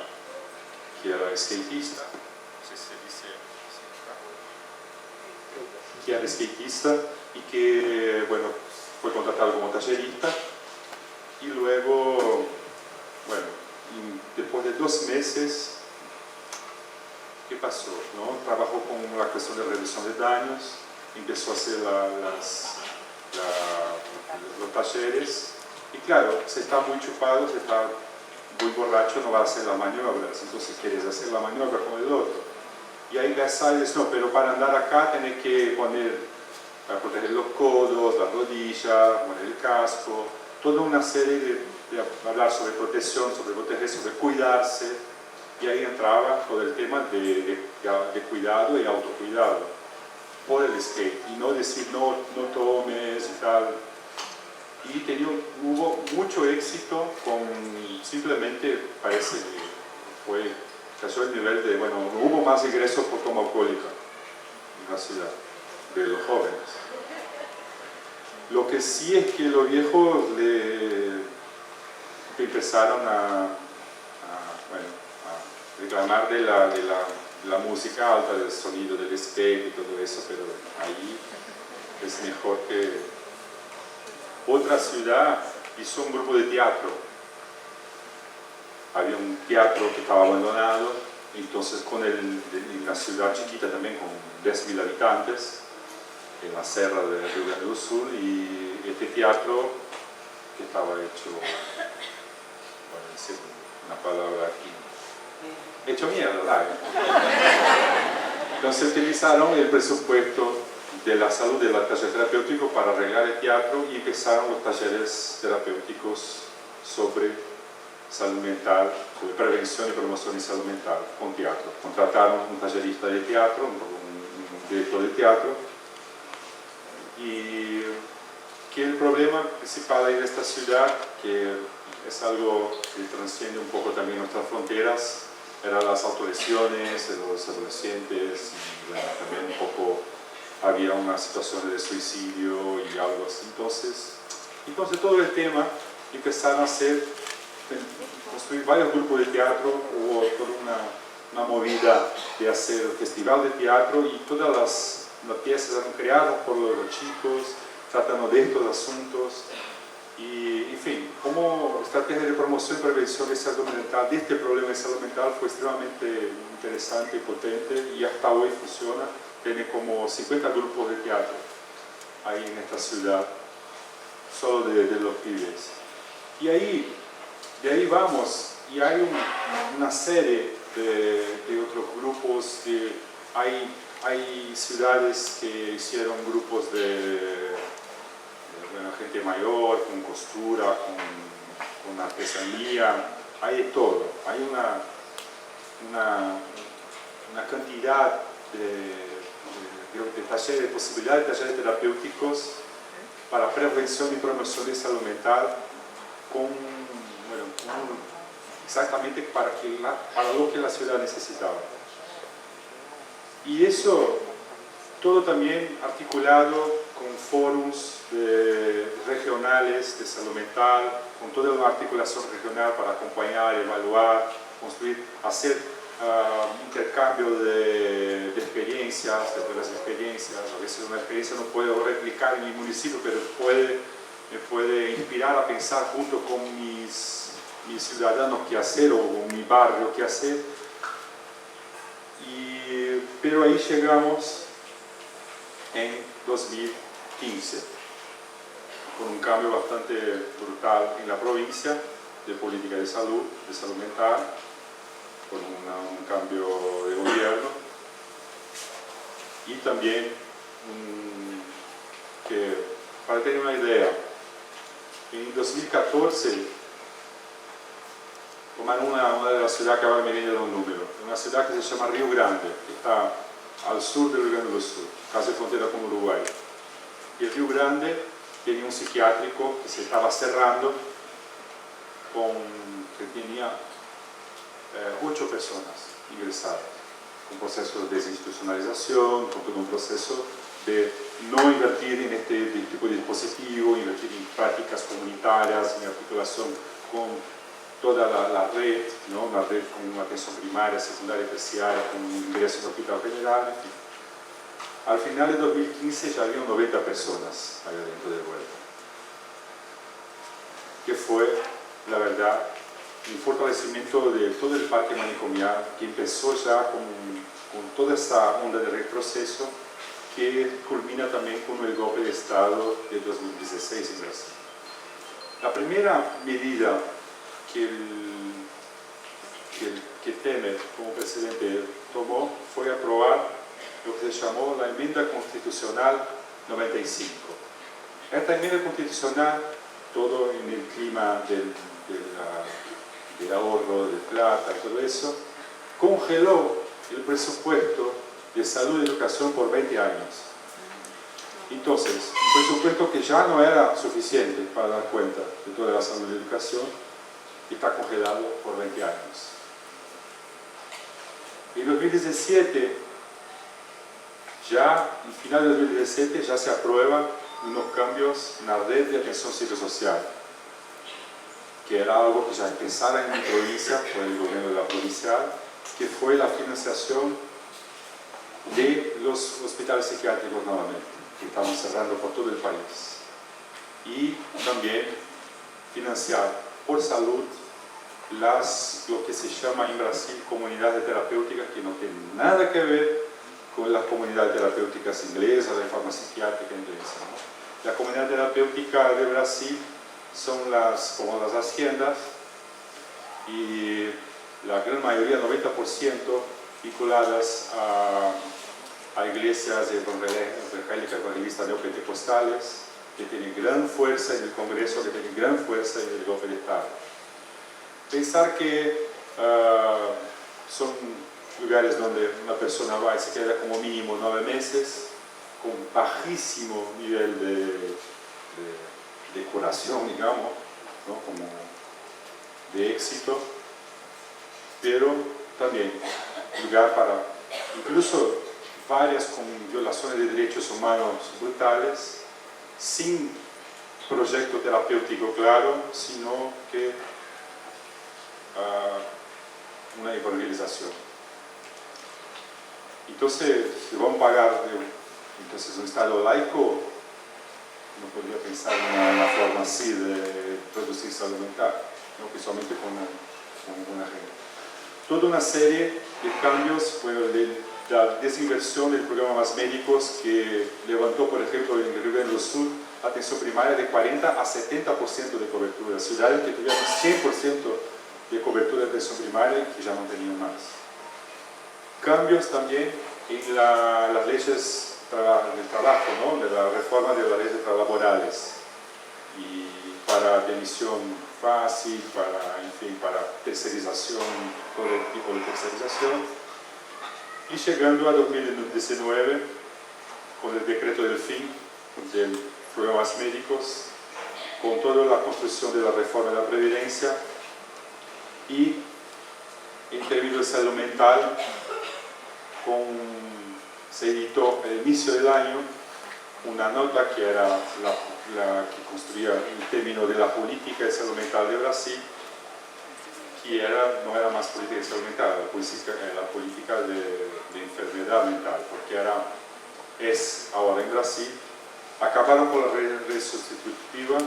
skatista, no sé si se dice, que era skatista y que, bueno, fue contratado como tallerista y luego, bueno, después de 2 meses, ¿qué pasó? ¿No? Trabajó con la cuestión de reducción de daños, empezó a hacer los talleres y claro, si está muy chupado, si está muy borracho, no va a hacer las maniobras, entonces quieres hacer la maniobra con el otro. Y ahí las sales, no, pero para andar acá tenés que para proteger los codos, las rodillas, poner el casco, toda una serie de hablar sobre protección, sobre proteger, sobre cuidarse, y ahí entraba todo el tema de cuidado y autocuidado por el skate, y no decir no tomes y tal. Y hubo mucho éxito con, simplemente parece que cayó el nivel de, bueno, no hubo más ingresos por toma alcohólica en la ciudad, de los jóvenes. Lo que sí es que los viejos empezaron a reclamar de la música alta, del sonido del skate y todo eso, pero ahí es mejor que... Otra ciudad hizo un grupo de teatro. Había un teatro que estaba abandonado, entonces en una ciudad chiquita también con 10.000 habitantes, en la Serra de Río Grande do Sul, y este teatro que estaba hecho, bueno, decir una palabra aquí, hecho mierda, ¿verdad? Entonces utilizaron el presupuesto de la salud del taller terapéutico para arreglar el teatro y empezaron los talleres terapéuticos sobre salud mental, sobre prevención y promoción de salud mental con teatro. Contrataron un tallerista de teatro, un director de teatro, y que el problema principal ahí de esta ciudad, que es algo que trasciende un poco también nuestras fronteras, eran las autolesiones de los adolescentes, y bueno, también un poco había una situación de suicidio y algo así. Entonces todo el tema empezaron a construir varios grupos de teatro, hubo toda una movida de hacer festival de teatro y todas las piezas eran creadas por los chicos, tratando de estos asuntos. Y, en fin, como estrategia de promoción y prevención de salud mental, de este problema de salud mental, fue extremadamente interesante y potente, y hasta hoy funciona. Tiene como 50 grupos de teatro ahí en esta ciudad, solo de los pibes. Y de ahí vamos, y hay una serie de otros grupos. Hay ciudades que hicieron grupos de gente mayor, con costura, con artesanía, hay de todo. Hay una cantidad de talleres, de posibilidades de talleres terapéuticos para prevención y promoción de salud mental, exactamente para lo que la ciudad necesitaba. Y eso todo también articulado con foros regionales de salud mental, con toda una articulación regional para acompañar, evaluar, construir, hacer intercambio de experiencias, de buenas experiencias. A veces una experiencia no puedo replicar en mi municipio, pero me puede inspirar a pensar junto con mis ciudadanos qué hacer o mi barrio qué hacer. Pero ahí llegamos en 2015, con un cambio bastante brutal en la provincia de política de salud mental, con un cambio de gobierno y también que, para tener una idea, en 2014, como una de las ciudades que ahora me viene de un número, una ciudad que se llama Río Grande, que está al sur del Rio Grande do Sul, casi frontera con Uruguay. Y el Río Grande tenía un psiquiátrico que se estaba cerrando, que tenía 8 personas ingresadas, con procesos de desinstitucionalización, con todo un proceso de no invertir en este tipo de dispositivo, invertir en prácticas comunitarias, en articulación con toda la red, ¿no? Una red con una atención primaria, secundaria, terciaria, con ingresos al hospital general, en fin. Al final de 2015 ya había 90 personas ahí dentro del huerto, que fue, la verdad, un fortalecimiento de todo el parque manicomial, que empezó ya con toda esta onda de retroceso, que culmina también con el golpe de Estado de 2016 en Brasil. La primera medida que Temer como presidente tomó fue aprobar lo que se llamó la enmienda constitucional 95. Esta enmienda constitucional, todo en el clima del ahorro de plata y todo eso, congeló el presupuesto de salud y educación por 20 años. Entonces, un presupuesto que ya no era suficiente para dar cuenta de toda la salud y educación, está congelado por 20 años. En 2017, en final de 2017, ya se aprueban unos cambios en la red de atención psicosocial, que era algo que ya empezara en mi provincia, por el gobierno de la provincial, que fue la financiación de los hospitales psiquiátricos nuevamente, que estaban cerrando por todo el país. Y también financiar por salud lo que se llama en Brasil comunidades terapéuticas, que no tienen nada que ver con las comunidades terapéuticas inglesas, de forma psiquiátrica inglesa, ¿no? La comunidad terapéutica de Brasil son como las haciendas, y la gran mayoría, 90%, vinculadas a iglesias evangélicas, evangelistas neopentecostales, que tienen gran fuerza en el Congreso, que tienen gran fuerza en el golpe de Estado. Pensar que son lugares donde una persona va y se queda como mínimo 9 meses, con bajísimo nivel de curación, digamos, ¿no? Como de éxito, pero también lugar para incluso varias con violaciones de derechos humanos brutales, sin proyecto terapéutico claro, sino que una evangelización. Entonces, si vamos a pagar entonces un Estado laico, no podría pensar en una forma así de producir salud mental, ¿no? Principalmente con una gente. Toda una serie de cambios fue de la desinversión del programa Más Médicos, que levantó, por ejemplo, en el Rio Grande do Sul, atención primaria de 40 a 70% de cobertura. Ciudades que tuvieron 100% de cobertura de atención primaria, que ya no tenían más. Cambios también en las leyes del trabajo, ¿no? De la reforma de las leyes laborales, y para demisión fácil, para tercerización, todo tipo de tercerización. Y llegando a 2019, con el decreto del fin del programa Más Médicos, con toda la construcción de la reforma de la previdencia, y en términos de salud mental, se editó al inicio del año una nota que era la que construía el término de la política de salud mental de Brasil, y no era más política de salud mental, era la política de enfermedad mental, porque es ahora en Brasil, acabaron con la red sustitutiva,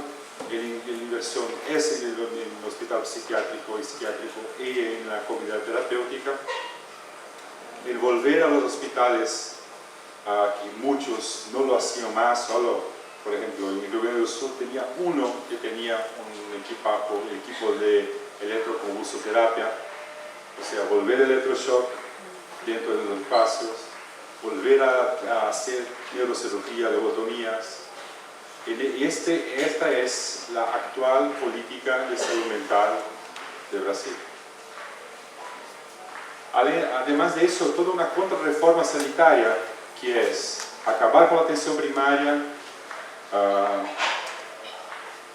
la inversión es en el hospital psiquiátrico y psiquiátrico y en la comunidad terapéutica. El volver a los hospitales, que muchos no lo hacían más, solo, por ejemplo, en el Rio Grande do Sul tenía uno que tenía un equipo de electroconvulsoterapia, o sea, volver al electroshock dentro de los espacios, volver a hacer neurocirugía, lobotomías. Y esta es la actual política de salud mental de Brasil. Además de eso, toda una contrarreforma sanitaria, que es acabar con la atención primaria,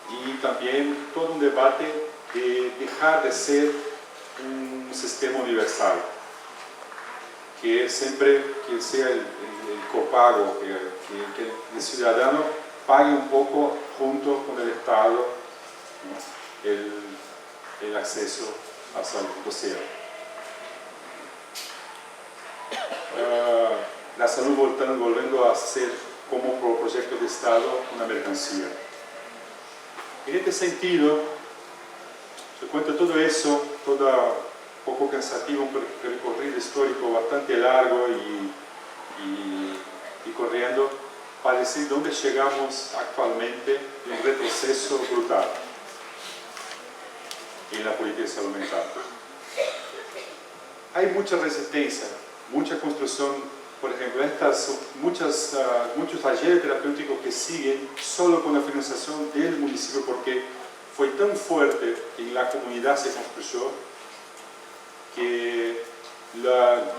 y también todo un debate de dejar de ser un sistema universal, que siempre que sea el copago, que el ciudadano pague un poco junto con el Estado, ¿no?, el acceso a salud. O sea, la salud volviendo a ser como proyecto de Estado una mercancía. En este sentido, yo cuento todo eso, un poco cansativo, un recorrido histórico bastante largo y corriendo, para decir dónde llegamos actualmente en un retroceso brutal en la política de salud mental. Hay mucha resistencia, mucha construcción, por ejemplo, muchos talleres terapéuticos que siguen solo con la financiación del municipio, porque fue tan fuerte que en la comunidad se construyó que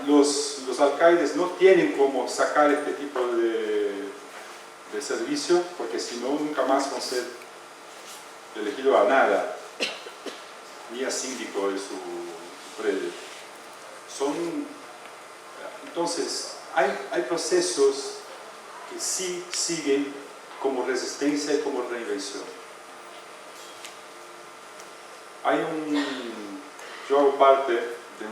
los alcaldes no tienen cómo sacar este tipo de servicio, porque si no, nunca más van a ser elegidos a nada, ni a síndico de su predio. Entonces, hay procesos que sí siguen como resistencia y como reinvención. Yo hago parte de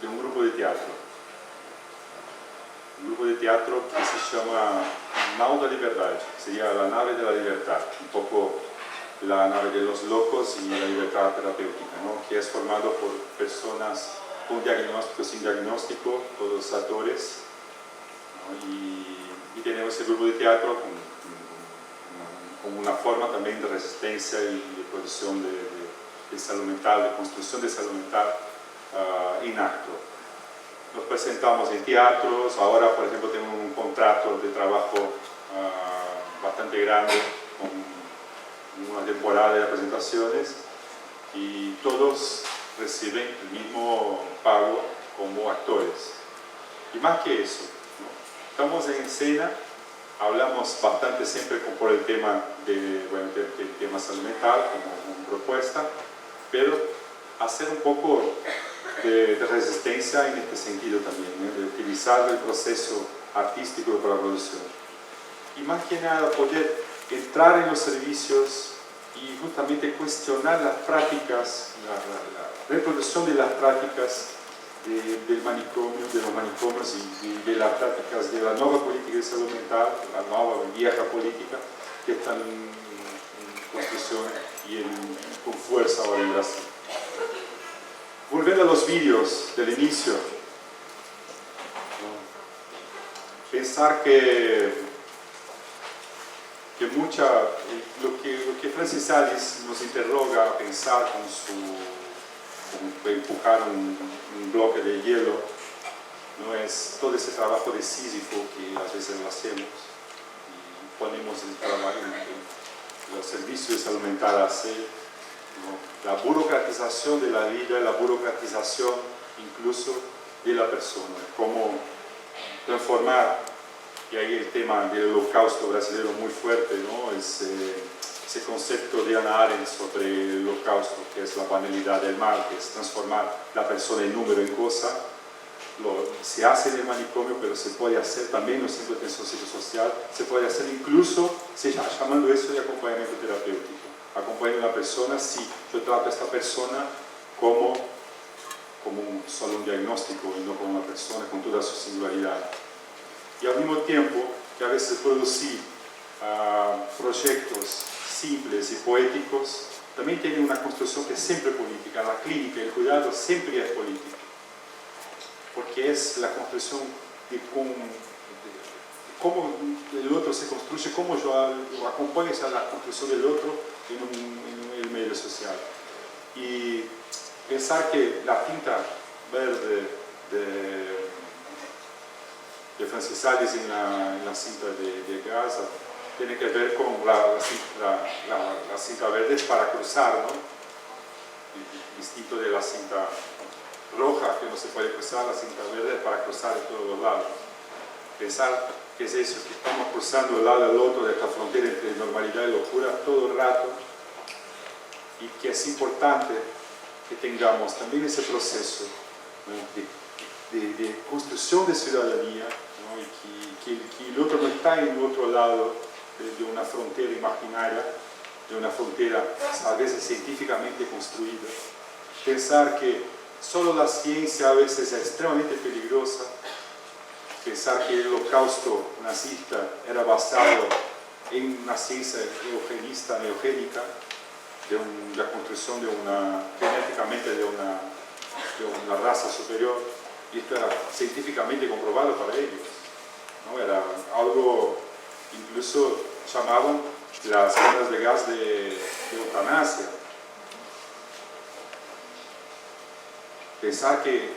un grupo de teatro. Un grupo de teatro que se llama Nau da Liberdade, sería la nave de la libertad, un poco la nave de los locos y la libertad terapéutica, ¿no?, que es formado por personas con diagnóstico, sin diagnóstico, todos actores, ¿no?, y tenemos el grupo de teatro con una forma también de resistencia y de producción de salud mental, de construcción de salud mental en acto. Nos presentamos en teatros, ahora por ejemplo tenemos un contrato de trabajo bastante grande con una temporada de presentaciones y todos reciben el mismo pago como actores. Y más que eso, ¿no?, estamos en escena, hablamos bastante siempre por el tema del tema salud mental como una propuesta, pero hacer un poco de resistencia en este sentido también, ¿no?, de utilizar el proceso artístico para la producción. Y más que nada poder entrar en los servicios y justamente cuestionar las prácticas, la reproducción de las prácticas del manicomio, de los manicomios y de las prácticas de la nueva política de salud mental, la nueva vieja política que están en construcción y con fuerza ahora en Brasil. Volviendo a los vídeos del inicio, pensar que lo que Francis Sales nos interroga a pensar como empujar un bloque de hielo, no es todo ese trabajo de Sísifo que a veces lo hacemos y ponemos el trabajo en los servicios de salud mental a hacer, ¿no?, la burocratización de la vida, la burocratización incluso de la persona, cómo transformar. Y ahí el tema del holocausto brasileño muy fuerte, ¿no?, ese concepto de Hannah Arendt sobre el holocausto, que es la banalidad del mal, que es transformar la persona en número, en cosa. Se hace en el manicomio, pero se puede hacer también en los centros de atención psicosocial, se puede hacer incluso, se está llamando eso de acompañamiento terapéutico. acompaño a una persona si yo trato a esta persona como solo un diagnóstico y no como una persona con toda su singularidad. Y al mismo tiempo que a veces producir proyectos simples y poéticos, también tiene una construcción que es siempre política. La clínica, el cuidado siempre es político, porque es la construcción de cómo el otro se construye, cómo yo acompaño a la construcción del otro en el medio social. Y pensar que la tinta verde de Francis Sales en la cinta de Gaza tiene que ver con la cinta verde para cruzar, ¿no? Distinto de la cinta roja, que no se puede cruzar, la cinta verde para cruzar de todos los lados. Pensar que es eso, que estamos cruzando de lado al otro de esta frontera entre normalidad y locura todo el rato, y que es importante que tengamos también ese proceso, ¿no? de construcción de ciudadanía, ¿no? Y que el otro no está en el otro lado de una frontera imaginaria, de una frontera a veces científicamente construida. Pensar que solo la ciencia a veces es extremadamente peligrosa, pensar que el holocausto nazista era basado en una ciencia eugenista, neogénica, de la construcción genéticamente de una raza superior, y esto era científicamente comprobado para ellos, ¿no? Era algo, incluso llamaban las bombas de gas de eutanasia. Pensar que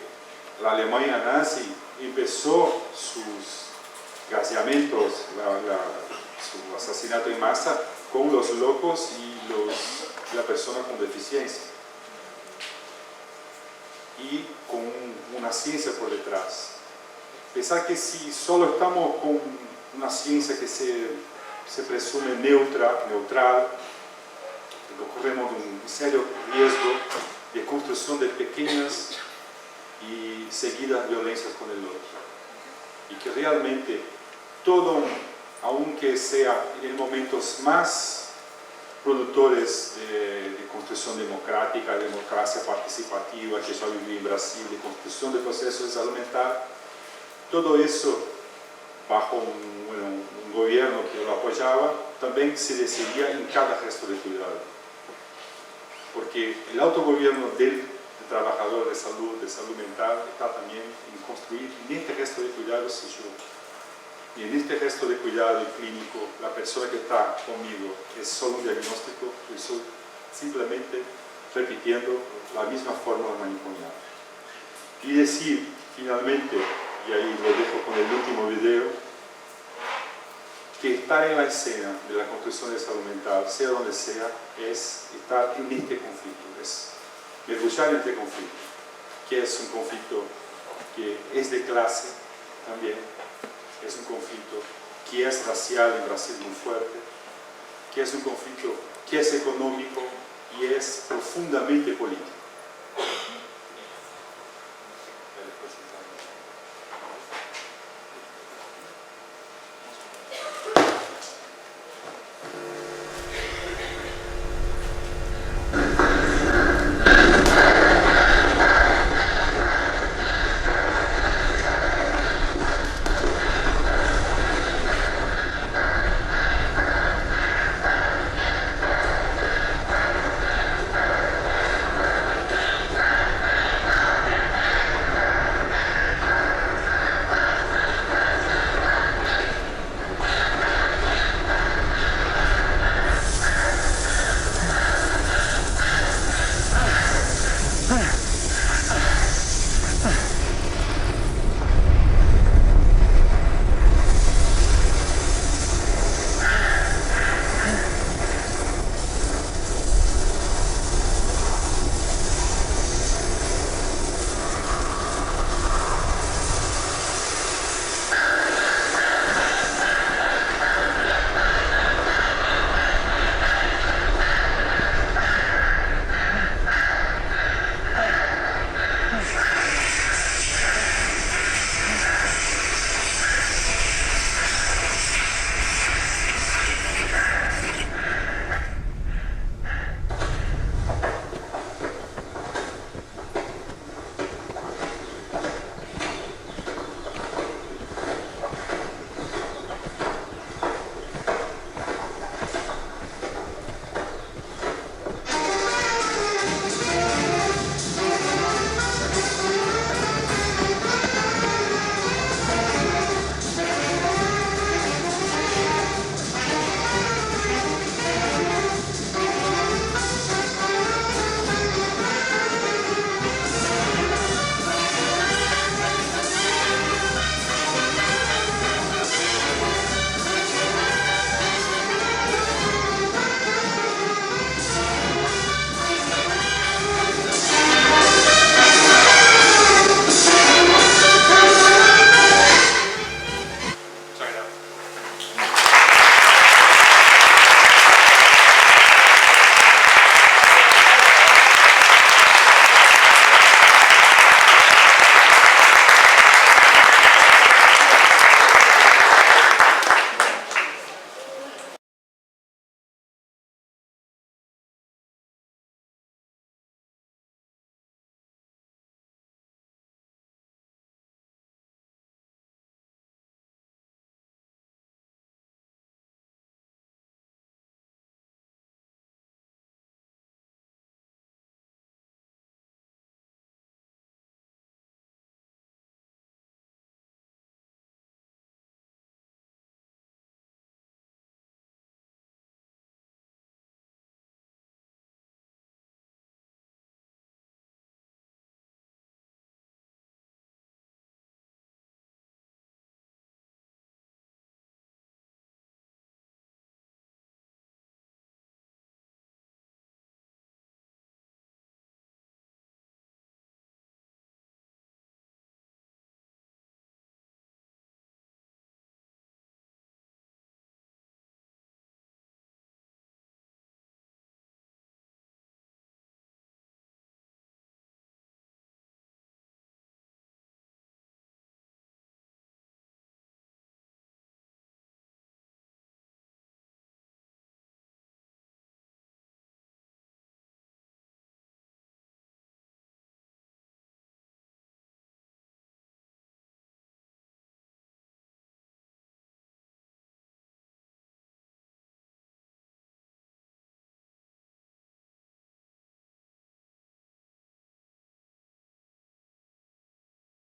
la Alemania nazi empezó sus gaseamientos, su asesinato en masa con los locos y la persona con deficiencia, y con una ciencia por detrás. Pensar que si solo estamos con una ciencia que se presume neutral, corremos un serio riesgo de construcción de pequeñas y seguidas violencias con el otro, y que realmente todo, aunque sea en momentos más productores de construcción democrática, democracia participativa, que ya viví en Brasil, de construcción de procesos de salud mental, todo eso bajo un gobierno que lo apoyaba, también se decidía en cada gesto de cuidado, porque el autogobierno del trabajador de salud mental está también en construir en este gesto de cuidado soy yo. Y en este gesto de cuidado clínico, la persona que está conmigo es solo un diagnóstico, yo estoy simplemente repitiendo la misma forma de manipular. Y decir, finalmente, y ahí lo dejo con el último video, que estar en la escena de la construcción de salud mental, sea donde sea, es estar en este conflicto, es mergullar en este conflicto, que es un conflicto que es de clase también, es un conflicto que es racial en Brasil muy fuerte, que es un conflicto que es económico y es profundamente político.